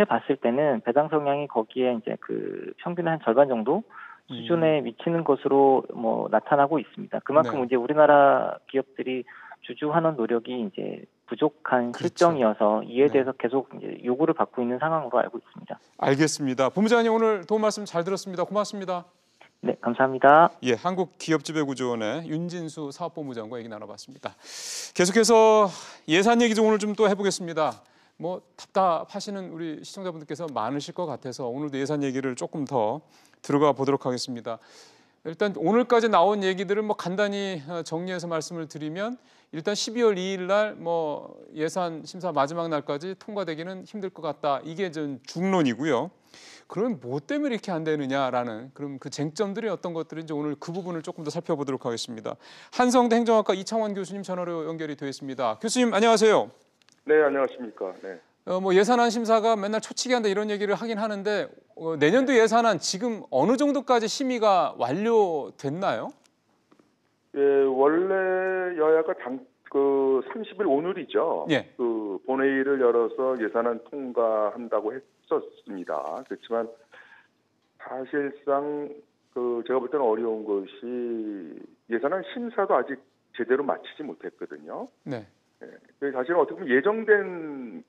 봤을 때는 배당 성향이 거기에 이제 그 평균의 한 절반 정도 수준에 미치는 것으로 나타나고 있습니다. 그만큼 이제 우리나라 기업들이 주주 환원 노력이 이제 부족한 실정이어서 이에 대해서 계속 이제 요구를 받고 있는 상황으로 알고 있습니다. 알겠습니다. 본부장님 오늘 도움 말씀 잘 들었습니다. 고맙습니다. 네, 감사합니다. 한국기업지배구조원의 윤진수 사업본부장과 얘기 나눠봤습니다. 계속해서 예산 얘기 좀 오늘 좀 또 해보겠습니다. 답답하시는 우리 시청자분들께서 많으실 것 같아서 오늘도 예산 얘기를 조금 더 들어가 보도록 하겠습니다. 일단 오늘까지 나온 얘기들을 뭐 간단히 정리해서 말씀을 드리면 일단 12월 2일 날 뭐 예산 심사 마지막 날까지 통과되기는 힘들 것 같다. 이게 좀 중론이고요. 그럼 뭐 때문에 이렇게 안 되느냐라는 그럼 그 쟁점들이 어떤 것들인지 오늘 그 부분을 조금 더 살펴보도록 하겠습니다. 한성대 행정학과 이창원 교수님 전화로 연결이 되어 있습니다. 교수님 안녕하세요. 네, 안녕하십니까. 네. 뭐 예산안 심사가 맨날 초치기 한다 이런 얘기를 하긴 하는데 내년도 예산안 지금 어느 정도까지 심의가 완료됐나요? 예, 원래 여야가 30일 오늘이죠. 예. 그 본회의를 열어서 예산안 통과한다고 했었습니다. 그렇지만 사실상 제가 볼 때는 어려운 것이 예산안 심사도 아직 제대로 마치지 못했거든요. 네. 예, 사실은 어떻게 보면 예정된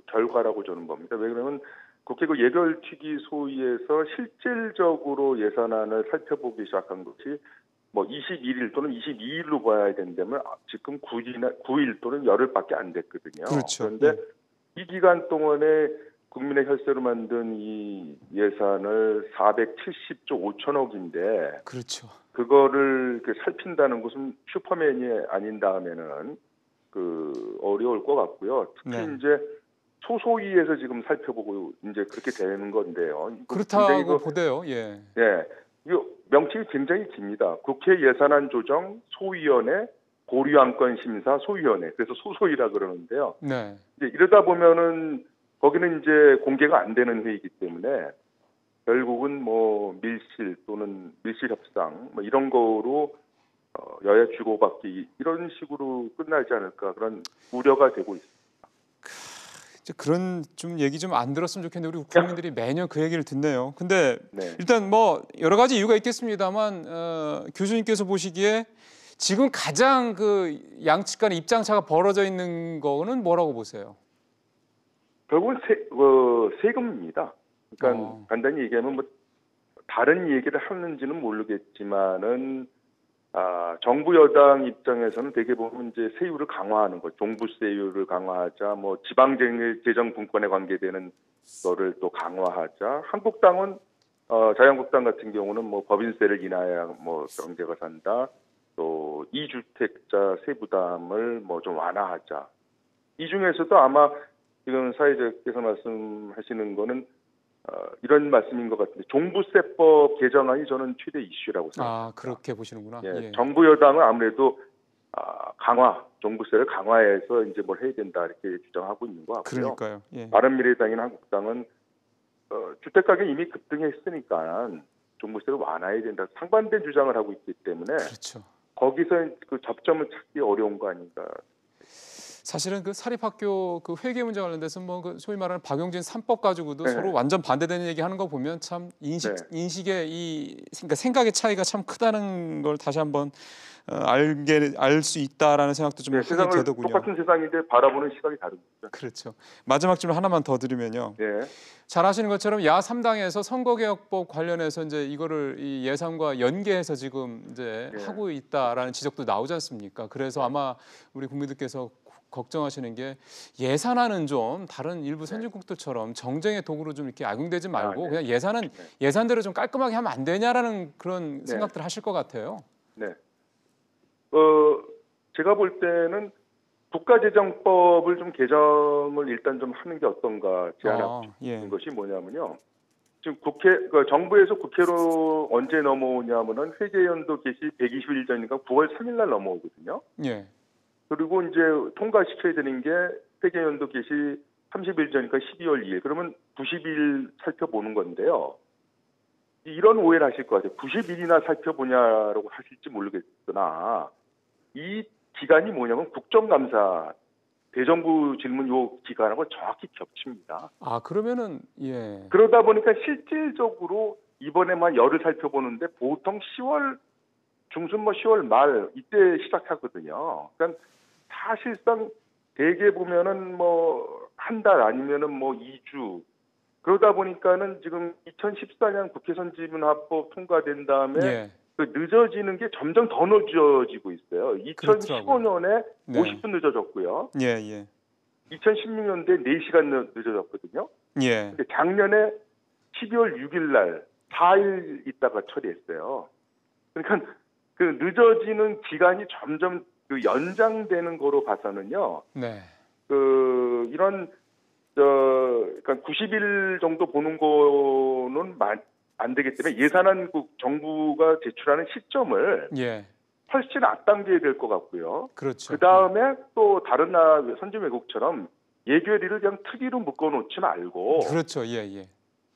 결과라고 저는 봅니다. 왜 그러면 국회 예결특위 소위에서 실질적으로 예산안을 살펴보기 시작한 것이 뭐 21일 또는 22일로 봐야 된다면 지금 9일 또는 열흘밖에 안 됐거든요. 그렇죠. 그런데 이 기간 동안에 국민의 혈세로 만든 이 예산을 470조 5천억인데 그렇죠. 그거를 살핀다는 것은 슈퍼맨이 아닌 다음에는 어려울 것 같고요. 특히 네. 이제 소소위에서 지금 살펴보고 이제 그렇게 되는 건데요. 그렇다고 보대요. 예. 네. 이 명칭이 굉장히 깁니다. 국회 예산안 조정 소위원회 고려안건 심사 소위원회. 그래서 소소위라 그러는데요. 네. 이제 이러다 보면은 거기는 이제 공개가 안 되는 회의이기 때문에 결국은 뭐 밀실 또는 밀실 협상 뭐 이런 거로 여야 주고받기 이런 식으로 끝나지 않을까 그런 우려가 되고 있습니다. 그런 좀 얘기 좀 안 들었으면 좋겠는데 우리 국민들이 매년 그 얘기를 듣네요. 근데 네. 일단 뭐 여러 가지 이유가 있겠습니다만 교수님께서 보시기에 지금 가장 그 양측 간의 입장차가 벌어져 있는 거는 뭐라고 보세요? 결국은 세금입니다. 그러니까 간단히 얘기하면 뭐 다른 얘기를 하는지는 모르겠지만은 정부 여당 입장에서는 대개 보면 이제 세율을 강화하는 것, 종부세율을 강화하자, 뭐 지방 재정 분권에 관계되는 거를 또 강화하자. 한국당은 자유한국당 같은 경우는 뭐 법인세를 인하해야 뭐 경제가 산다. 또 2주택자 세부담을 뭐 좀 완화하자. 이 중에서도 아마 지금 사회자께서 말씀하시는 거는 이런 말씀인 것 같은데 종부세법 개정안이 저는 최대 이슈라고 생각합니다. 그렇게 보시는구나. 예, 예. 정부 여당은 아무래도 종부세를 강화해서 이제 뭘 해야 된다 이렇게 주장하고 있는 것 같고요. 그러니까요. 예. 바른미래당이나 한국당은 주택가격이 이미 급등했으니까 종부세를 완화해야 된다. 상반된 주장을 하고 있기 때문에 그렇죠. 거기서 그 접점을 찾기 어려운 거 아닌가. 사실은 그 사립학교 그 회계 문제 관련돼서 뭐 그 소위 말하는 박용진 3법 가지고도 네. 서로 완전 반대되는 얘기하는 거 보면 참 인식의 그러니까 생각의 차이가 참 크다는 걸 다시 한번 알 수 있다라는 생각도 좀 하게 세상을 되더군요. 똑같은 세상인데 바라보는 시각이 다릅니다. 그렇죠. 마지막 질문 하나만 더 드리면요. 예. 잘 아시는 것처럼 야 3당에서 선거개혁법 관련해서 이제 이거를 이 예산과 연계해서 지금 이제 하고 있다라는 지적도 나오지 않습니까? 그래서 아마 우리 국민들께서 걱정하시는 게 예산안은 좀 다른 일부 선진국들처럼 정쟁의 도구로 좀 이렇게 악용되지 말고 그냥 예산은 예산대로 좀 깔끔하게 하면 안 되냐라는 그런 생각들 하실 것 같아요. 네. 제가 볼 때는 국가재정법을 좀 개정을 일단 좀 하는 게 어떤가 제안하고 있는 것이 뭐냐면요. 지금 정부에서 국회로 언제 넘어오냐면은 회계연도 개시 120일 전이니까 9월 3일 날 넘어오거든요. 예. 그리고 이제 통과시켜야 되는 게 회계연도 개시 30일 전이니까 12월 2일. 그러면 90일 살펴보는 건데요. 이런 오해를 하실 것 같아요. 90일이나 살펴보냐라고 하실지 모르겠으나 이 기간이 뭐냐면 국정감사 대정부 질문 요 기간하고 정확히 겹칩니다. 그러면은 그러다 보니까 실질적으로 이번에만 열을 살펴보는데 보통 10월 중순 10월 말 이때 시작하거든요. 그러니까 사실상 대개 보면은 뭐 한 달 아니면은 뭐 2주 그러다 보니까는 지금 2014년 국회 선진화법 통과된 다음에 그 늦어지는 게 점점 더 늦어지고 있어요. 2015년에 50분 늦어졌고요. 2016년도에 4시간 늦어졌거든요. 근데 작년에 12월 6일 날 4일 있다가 처리했어요. 그러니까 그 늦어지는 기간이 점점 그 연장되는 거로 봐서는요. 네. 그 이런 그러니까 90일 정도 보는 거는 안 되기 때문에 예산안 정부가 제출하는 시점을 예. 훨씬 앞당겨야 될 것 같고요. 그렇죠. 그 다음에 또 다른 나라 선진 외국처럼 예결위를 그냥 특위로 묶어놓지 말고 그렇죠. 예, 예.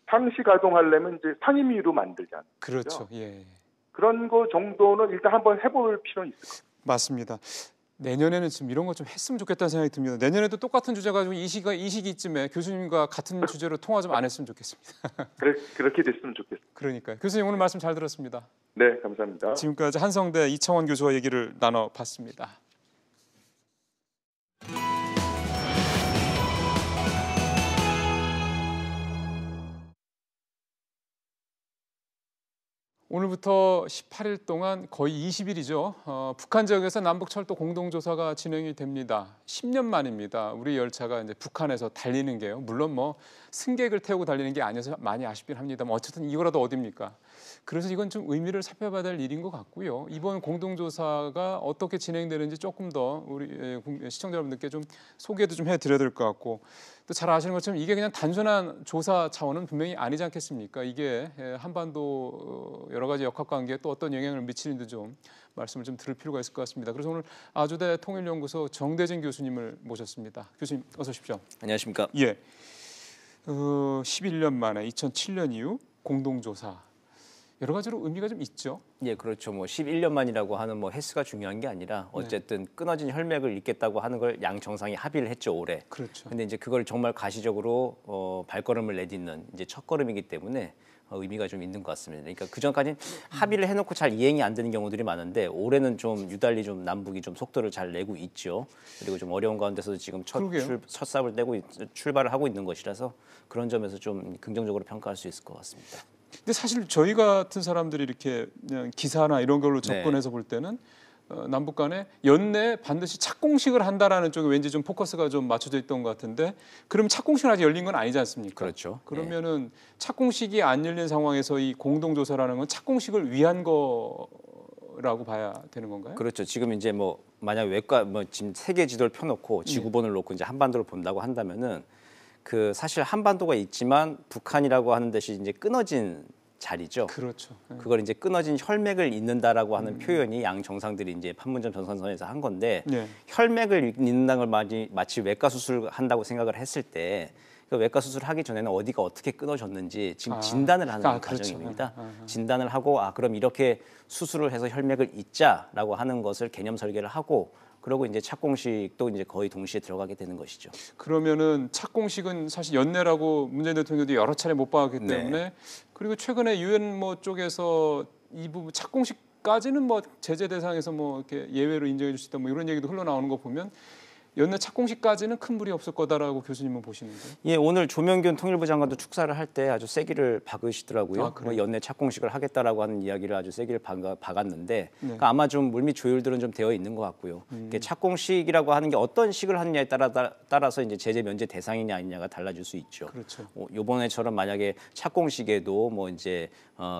상시 가동하려면 이제 상임위로 만들잖아요. 그렇죠. 예. 그런 거 정도는 일단 한번 해볼 필요는 있을 것 같아요. 맞습니다. 내년에는 지금 이런 거 좀 했으면 좋겠다는 생각이 듭니다. 내년에도 똑같은 주제 가지고 이 시기쯤에 교수님과 같은 주제로 통화 좀 안 했으면 좋겠습니다. 그렇게 됐으면 좋겠습니다. 그러니까요. 교수님 오늘 말씀 잘 들었습니다. 네, 감사합니다. 지금까지 한성대 이창원 교수와 얘기를 나눠봤습니다. 오늘부터 18일 동안 거의 20일이죠. 북한 지역에서 남북철도 공동조사가 진행이 됩니다. 10년 만입니다. 우리 열차가 이제 북한에서 달리는 게요. 물론 뭐 승객을 태우고 달리는 게 아니어서 많이 아쉽긴 합니다만 어쨌든 이거라도 어딥니까? 그래서 이건 좀 의미를 살펴봐야 될 일인 것 같고요. 이번 공동조사가 어떻게 진행되는지 조금 더 우리 시청자 여러분들께 좀 소개도 좀 해드려야 될 것 같고 또 잘 아시는 것처럼 이게 그냥 단순한 조사 차원은 분명히 아니지 않겠습니까? 이게 한반도 여러 가지 역학관계에 또 어떤 영향을 미치는지 좀 말씀을 좀 들을 필요가 있을 것 같습니다. 그래서 오늘 아주대 통일연구소 정대진 교수님을 모셨습니다. 교수님 어서 오십시오. 안녕하십니까? 예. 11년 만에 2007년 이후 공동조사 여러 가지로 의미가 좀 있죠. 예, 그렇죠. 뭐 11년 만이라고 하는 뭐 횟수가 중요한 게 아니라 어쨌든 끊어진 혈맥을 잇겠다고 하는 걸 양 정상이 합의를 했죠, 올해. 그렇죠. 근데 이제 그걸 정말 가시적으로 발걸음을 내딛는 이제 첫걸음이기 때문에 의미가 좀 있는 것 같습니다. 그러니까 그 전까지는 합의를 해놓고 잘 이행이 안 되는 경우들이 많은데 올해는 좀 유달리 좀 남북이 좀 속도를 잘 내고 있죠. 그리고 좀 어려운 가운데서도 지금 첫 삽을 떼고 출발을 하고 있는 것이라서 그런 점에서 좀 긍정적으로 평가할 수 있을 것 같습니다. 근데 사실 저희 같은 사람들이 이렇게 그냥 기사나 이런 걸로 접근해서 볼 때는 남북 간에 연내에 반드시 착공식을 한다라는 쪽에 왠지 좀 포커스가 좀 맞춰져 있던 것 같은데 그럼 착공식은 아직 열린 건 아니지 않습니까? 그렇죠. 그러면은 착공식이 안 열린 상황에서 이 공동조사라는 건 착공식을 위한 거라고 봐야 되는 건가요? 그렇죠. 지금 이제 뭐 만약 지금 세계 지도를 펴놓고 지구본을 놓고 이제 한반도를 본다고 한다면은 그 사실 한반도가 있지만 북한이라고 하는 데시 이제 끊어진 자리죠. 그렇죠. 그걸 이제 끊어진 혈맥을 잇는다라고 하는 표현이 양 정상들이 이제 판문점 정상선에서 한 건데 혈맥을 잇는다는 걸 마치 외과 수술을 한다고 생각을 했을 때 그 외과 수술을 하기 전에는 어디가 어떻게 끊어졌는지 지금 진단을 하는 과정입니다. 진단을 하고 그럼 이렇게 수술을 해서 혈맥을 잇자라고 하는 것을 개념 설계를 하고 그리고 이제 착공식도 이제 거의 동시에 들어가게 되는 것이죠. 그러면은 착공식은 사실 연내라고 문재인 대통령도 여러 차례 못 박았기 때문에 그리고 최근에 유엔 뭐 쪽에서 이 부분 착공식까지는 뭐 제재 대상에서 뭐 이렇게 예외로 인정해 줄 수 있다 뭐 이런 얘기도 흘러나오는 거 보면 연내 착공식까지는 큰 무리 없을 거다라고 교수님은 보시는데요? 예, 오늘 조명균 통일부 장관도 축사를 할 때 아주 세기를 박으시더라고요. 뭐 연내 착공식을 하겠다라고 하는 이야기를 아주 세기를 박았는데 그러니까 아마 좀 물밑 조율들은 좀 되어 있는 것 같고요. 착공식이라고 하는 게 어떤 식을 하느냐에 따라서 이제 제재 면제 대상이냐 아니냐가 달라질 수 있죠. 그렇죠. 이번에처럼 만약에 착공식에도 뭐 이제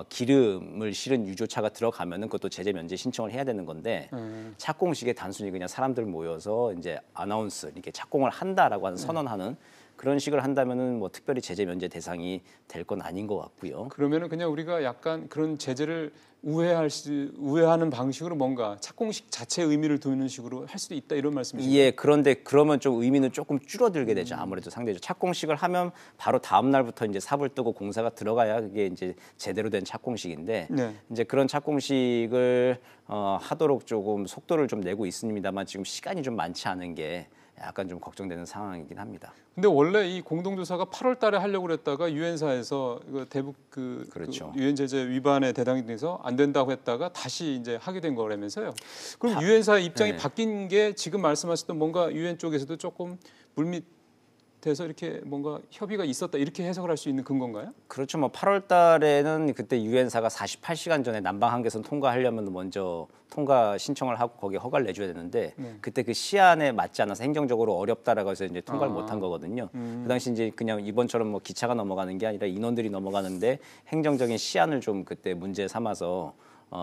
기름을 실은 유조차가 들어가면은 그것도 제재 면제 신청을 해야 되는 건데 착공식에 단순히 그냥 사람들 모여서 이제 아나운스 이렇게 착공을 한다라고 하는 선언하는 그런 식을 한다면은 뭐 특별히 제재 면제 대상이 될 건 아닌 것 같고요. 그러면은 그냥 우리가 약간 그런 제재를 우회하는 방식으로 뭔가 착공식 자체의 의미를 두는 식으로 할 수도 있다 이런 말씀이시죠? 예, 그런데 그러면 좀 의미는 조금 줄어들게 되죠. 아무래도 상대적으로 착공식을 하면 바로 다음 날부터 이제 삽을 뜨고 공사가 들어가야 그게 이제 제대로 된 착공식인데 이제 그런 착공식을 하도록 조금 속도를 좀 내고 있습니다만 지금 시간이 좀 많지 않은 게 약간 좀 걱정되는 상황이긴 합니다. 근데 원래 이 공동조사가 8월 달에 하려고 그랬다가 유엔사에서 대북 그렇죠. 유엔 제재 위반에 대상이 돼서 안 된다고 했다가 다시 이제 하게 된 거라면서요. 그럼 유엔사의 입장이 바뀐 게 지금 말씀하셨던 뭔가 유엔 쪽에서도 조금 물밑에서 이렇게 뭔가 협의가 있었다 이렇게 해석을 할 수 있는 근거인가요? 그렇죠. 뭐 8월 달에는 그때 유엔사가 48시간 전에 남방 한계선 통과하려면 먼저 통과 신청을 하고 거기에 허가를 내줘야 되는데 그때 그 시한에 맞지 않아서 행정적으로 어렵다라고 해서 이제 통과를 못한 거거든요. 그 당시 이제 그냥 이번처럼 뭐 기차가 넘어가는 게 아니라 인원들이 넘어가는데 행정적인 시한을 좀 그때 문제 삼아서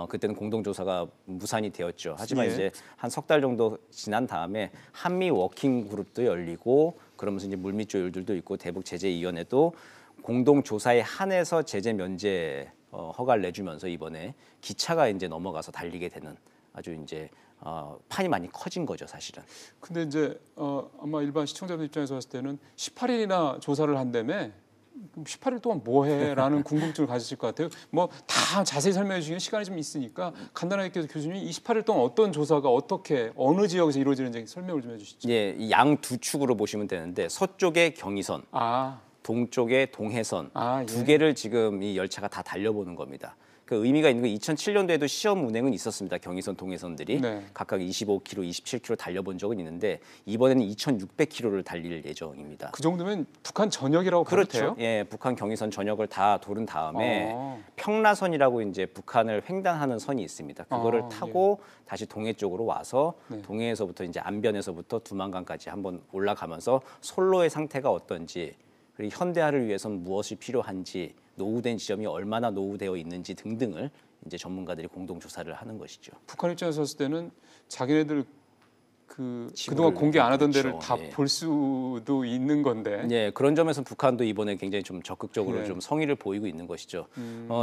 그때는 공동조사가 무산이 되었죠. 하지만 예. 이제 한 석 달 정도 지난 다음에 한미 워킹 그룹도 열리고 그러면서 이제 물밑 조율들도 있고 대북 제재위원회도 공동조사에 한해서 제재 면제 허가를 내주면서 이번에 기차가 이제 넘어가서 달리게 되는 아주 이제 판이 많이 커진 거죠, 사실은. 근데 이제 아마 일반 시청자들 입장에서 봤을 때는 18일이나 조사를 한다며 18일 동안 뭐 해?라는 궁금증을 가지실 것 같아요. 뭐 다 자세히 설명해 주시는 시간이 좀 있으니까 간단하게 교수님이 28일 동안 어떤 조사가 어떻게 어느 지역에서 이루어지는지 설명을 좀 해주시죠. 예, 양 두 축으로 보시면 되는데 서쪽에 경의선, 동쪽에 동해선 두 개를 지금 이 열차가 다 달려보는 겁니다. 그 의미가 있는 게 2007년도에도 시험 운행은 있었습니다. 경의선, 동해선들이 각각 25km, 27km 달려본 적은 있는데 이번에는 2,600km를 달릴 예정입니다. 그 정도면 북한 전역이라고 봐도 돼요? 그렇죠. 예, 북한 경의선 전역을 다 도른 다음에 평라선이라고 이제 북한을 횡단하는 선이 있습니다. 그거를 타고 다시 동해 쪽으로 와서 동해에서부터 이제 안변에서부터 두만강까지 한번 올라가면서 솔로의 상태가 어떤지 그리고 현대화를 위해서는 무엇이 필요한지 노후된 지점이 얼마나 노후되어 있는지 등등을 이제 전문가들이 공동 조사를 하는 것이죠. 북한 입장에서 봤을 때는 자기네들 그동안 공개 안 하던 데를 다 볼 수도 있는 건데. 예, 그런 점에서 북한도 이번에 굉장히 좀 적극적으로 좀 성의를 보이고 있는 것이죠.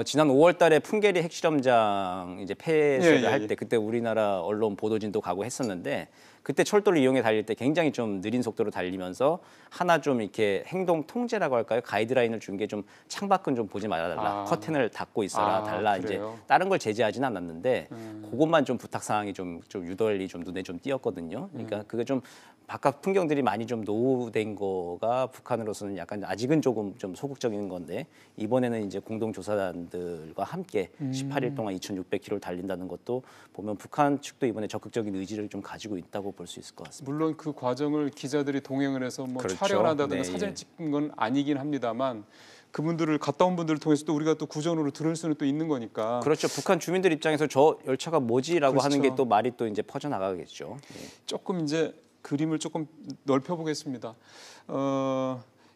지난 5월달에 풍계리 핵실험장 이제 폐쇄를 할 때 그때 우리나라 언론 보도진도 가고 했었는데. 그때 철도를 이용해 달릴 때 굉장히 좀 느린 속도로 달리면서 하나 좀 이렇게 행동 통제라고 할까요? 가이드라인을 준 게 좀 창밖은 좀 보지 말아달라. 커튼을 닫고 있어라 달라. 그래요? 이제 다른 걸 제재하지는 않았는데 그것만 좀 부탁 사항이 좀 유달리 좀 눈에 좀 띄었거든요. 그러니까 그게 좀 바깥 풍경들이 많이 좀 노후된 거가 북한으로서는 약간 아직은 조금 좀 소극적인 건데 이번에는 이제 공동조사단들과 함께 18일 동안 2,600km를 달린다는 것도 보면 북한 측도 이번에 적극적인 의지를 좀 가지고 있다고 볼 수 있을 것 같습니다. 물론 그 과정을 기자들이 동행을 해서 뭐 촬영을 한다든가 사진을 찍은 건 아니긴 합니다만 그분들을 갔다 온 분들을 통해서 또 우리가 또 구전으로 들을 수는 또 있는 거니까. 그렇죠. 북한 주민들 입장에서 저 열차가 뭐지라고 하는 게 또 말이 또 이제 퍼져 나가겠죠. 조금 이제 그림을 조금 넓혀보겠습니다.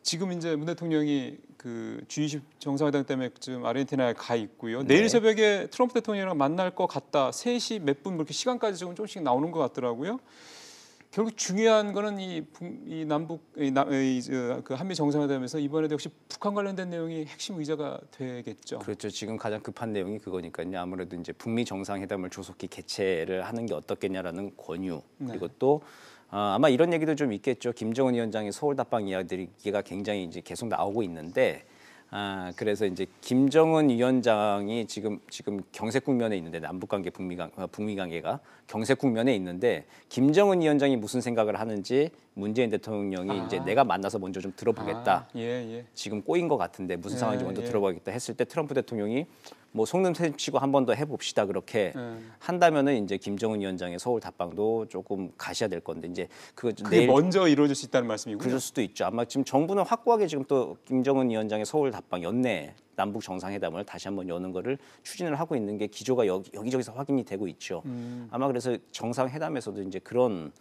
지금 이제 문 대통령이 그 G20 정상회담 때문에 지금 아르헨티나에 가 있고요. 내일 새벽에 트럼프 대통령이랑 만날 것 같다. 3시 몇 분 이렇게 시간까지 지금 조금씩 나오는 것 같더라고요. 결국 중요한 거는 이 남북 그 한미 정상회담에서 이번에도 역시 북한 관련된 내용이 핵심 의제가 되겠죠. 그렇죠. 지금 가장 급한 내용이 그거니까요. 아무래도 이제 북미 정상회담을 조속히 개최를 하는 게 어떻겠냐라는 권유 그리고 또 아마 이런 얘기도 좀 있겠죠. 김정은 위원장의 서울 답방 이야기가 굉장히 이제 계속 나오고 있는데. 그래서 이제 김정은 위원장이 지금 경색 국면에 있는데 남북 관계 북미 관계가 경색 국면에 있는데 김정은 위원장이 무슨 생각을 하는지 문재인 대통령이 이제 내가 만나서 먼저 좀 들어보겠다. 지금 꼬인 것 같은데 무슨 상황인지 먼저 들어보겠다 했을 때 트럼프 대통령이 뭐 속는 셈 치고 한 번 더 해봅시다 그렇게 한다면은 이제 김정은 위원장의 서울 답방도 조금 가셔야 될 건데 이제 그게 내일 먼저 이루어질 수 있다는 말씀이군요. 그럴 수도 있죠. 아마 지금 정부는 확고하게 지금 또 김정은 위원장의 서울 답방 연내 남북 정상회담을 다시 한번 여는 거를 추진을 하고 있는 게 기조가 여기저기서 확인이 되고 있죠. 아마 그래서 정상회담에서도 이제 그런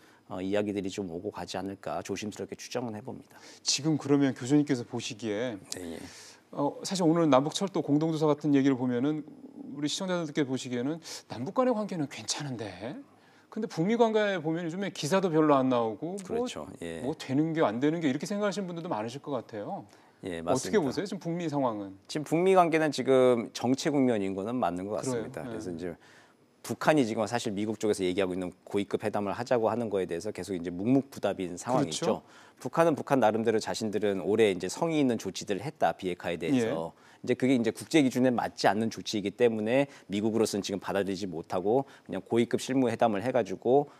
이야기들이 좀 오고 가지 않을까 조심스럽게 추정은 해봅니다. 지금 그러면 교수님께서 보시기에 사실 오늘 남북철도 공동조사 같은 얘기를 보면은 우리 시청자들께 보시기에는 남북 간의 관계는 괜찮은데 근데 북미 관계에 보면 요즘에 기사도 별로 안 나오고 그렇죠. 뭐 되는 게 안 되는 게 이렇게 생각하시는 분들도 많으실 것 같아요. 예, 맞습니다. 어떻게 보세요? 지금 북미 상황은? 지금 북미 관계는 지금 정체 국면인 거는 맞는 것 같습니다. 그래서 이제 북한이 지금 사실 미국 쪽에서 얘기하고 있는 고위급 회담을 하자고 하는 거에 대해서 계속 이제 묵묵부답인 상황이죠. 그렇죠? 북한은 북한 나름대로 자신들은 올해 이제 성의 있는 조치들을 했다 비핵화에 대해서. 이제 그게 이제 국제 기준에 맞지 않는 조치이기 때문에 미국으로서는 지금 받아들이지 못하고 그냥 고위급 실무 회담을 해가지고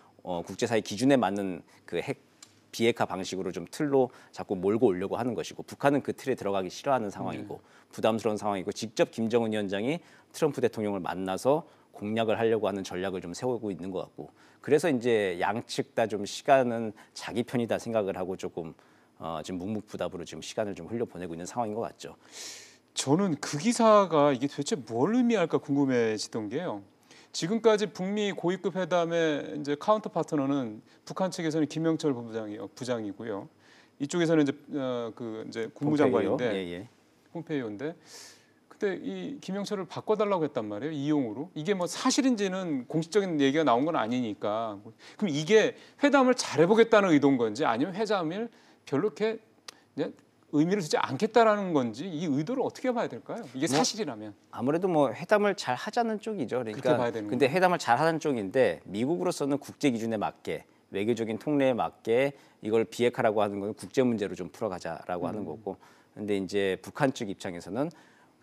국제사회 기준에 맞는 그 핵 비핵화 방식으로 좀 틀로 자꾸 몰고 오려고 하는 것이고 북한은 그 틀에 들어가기 싫어하는 상황이고 부담스러운 상황이고 직접 김정은 위원장이 트럼프 대통령을 만나서 공략을 하려고 하는 전략을 좀 세우고 있는 것 같고 그래서 이제 양측 다 좀 시간은 자기 편이다 생각을 하고 조금 지금 묵묵부답으로 지금 시간을 좀 흘려보내고 있는 상황인 것 같죠. 저는 그 기사가 이게 도대체 뭘 의미할까 궁금해지던 게요. 지금까지 북미 고위급 회담의 이제 카운터 파트너는 북한 측에서는 김영철 부장이고요. 이쪽에서는 이제 그 이제 국무장관인데 폼페이오인데 그때 이 김영철을 바꿔달라고 했단 말이에요. 이용으로. 이게 뭐 사실인지는 공식적인 얘기가 나온 건 아니니까. 그럼 이게 회담을 잘해보겠다는 의도인 건지 아니면 회담을 별로 이렇게 의미를 두지 않겠다라는 건지 이 의도를 어떻게 봐야 될까요? 이게 사실이라면. 아무래도 뭐 회담을 잘 하자는 쪽이죠. 그러니까 봐야 되는 근데 회담을 잘 하는 쪽인데 미국으로서는 국제 기준에 맞게 외교적인 통례에 맞게 이걸 비핵화라고 하는 건 국제 문제로 좀 풀어가자라고 하는 거고. 근데 이제 북한 측 입장에서는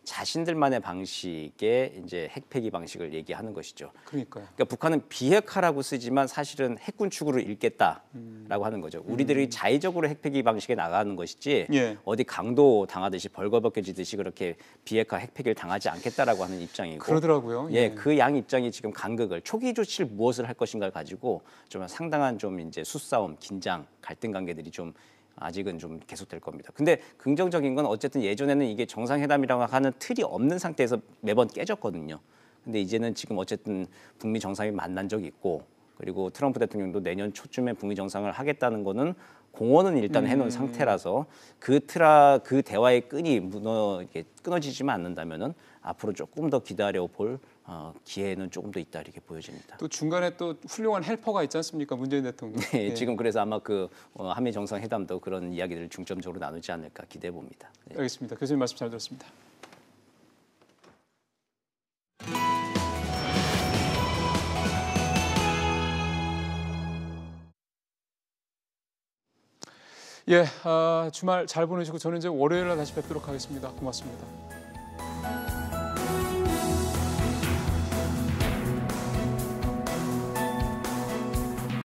자신들만의 방식의 이제 핵 폐기 방식을 얘기하는 것이죠. 그러니까 북한은 비핵화라고 쓰지만 사실은 핵군 축으로 읽겠다라고 하는 거죠. 우리들이 자의적으로 핵 폐기 방식에 나가는 것이지 어디 강도 당하듯이 벌거벗겨지듯이 그렇게 비핵화 핵 폐기를 당하지 않겠다라고 하는 입장이고. 그러더라고요. 그 양 입장이 지금 간극을 초기 조치를 무엇을 할 것인가를 가지고 좀 상당한 좀 이제 수싸움, 긴장, 갈등 관계들이 좀 아직은 좀 계속될 겁니다. 근데 긍정적인 건 어쨌든 예전에는 이게 정상회담이라고 하는 틀이 없는 상태에서 매번 깨졌거든요. 근데 이제는 지금 어쨌든 북미 정상이 만난 적이 있고 그리고 트럼프 대통령도 내년 초쯤에 북미 정상을 하겠다는 거는 공언은 일단 해놓은 상태라서 그 대화의 끈이 끊어지지만 않는다면은 앞으로 조금 더 기다려 볼 기회는 조금 더 있다 이렇게 보여집니다. 또 중간에 또 훌륭한 헬퍼가 있지 않습니까, 문재인 대통령? 네, 지금 그래서 아마 그 한미 정상회담도 그런 이야기들을 중점적으로 나누지 않을까 기대해 봅니다. 네. 알겠습니다. 교수님 말씀 잘 들었습니다. 예, 주말 잘 보내시고 저는 이제 월요일에 다시 뵙도록 하겠습니다. 고맙습니다.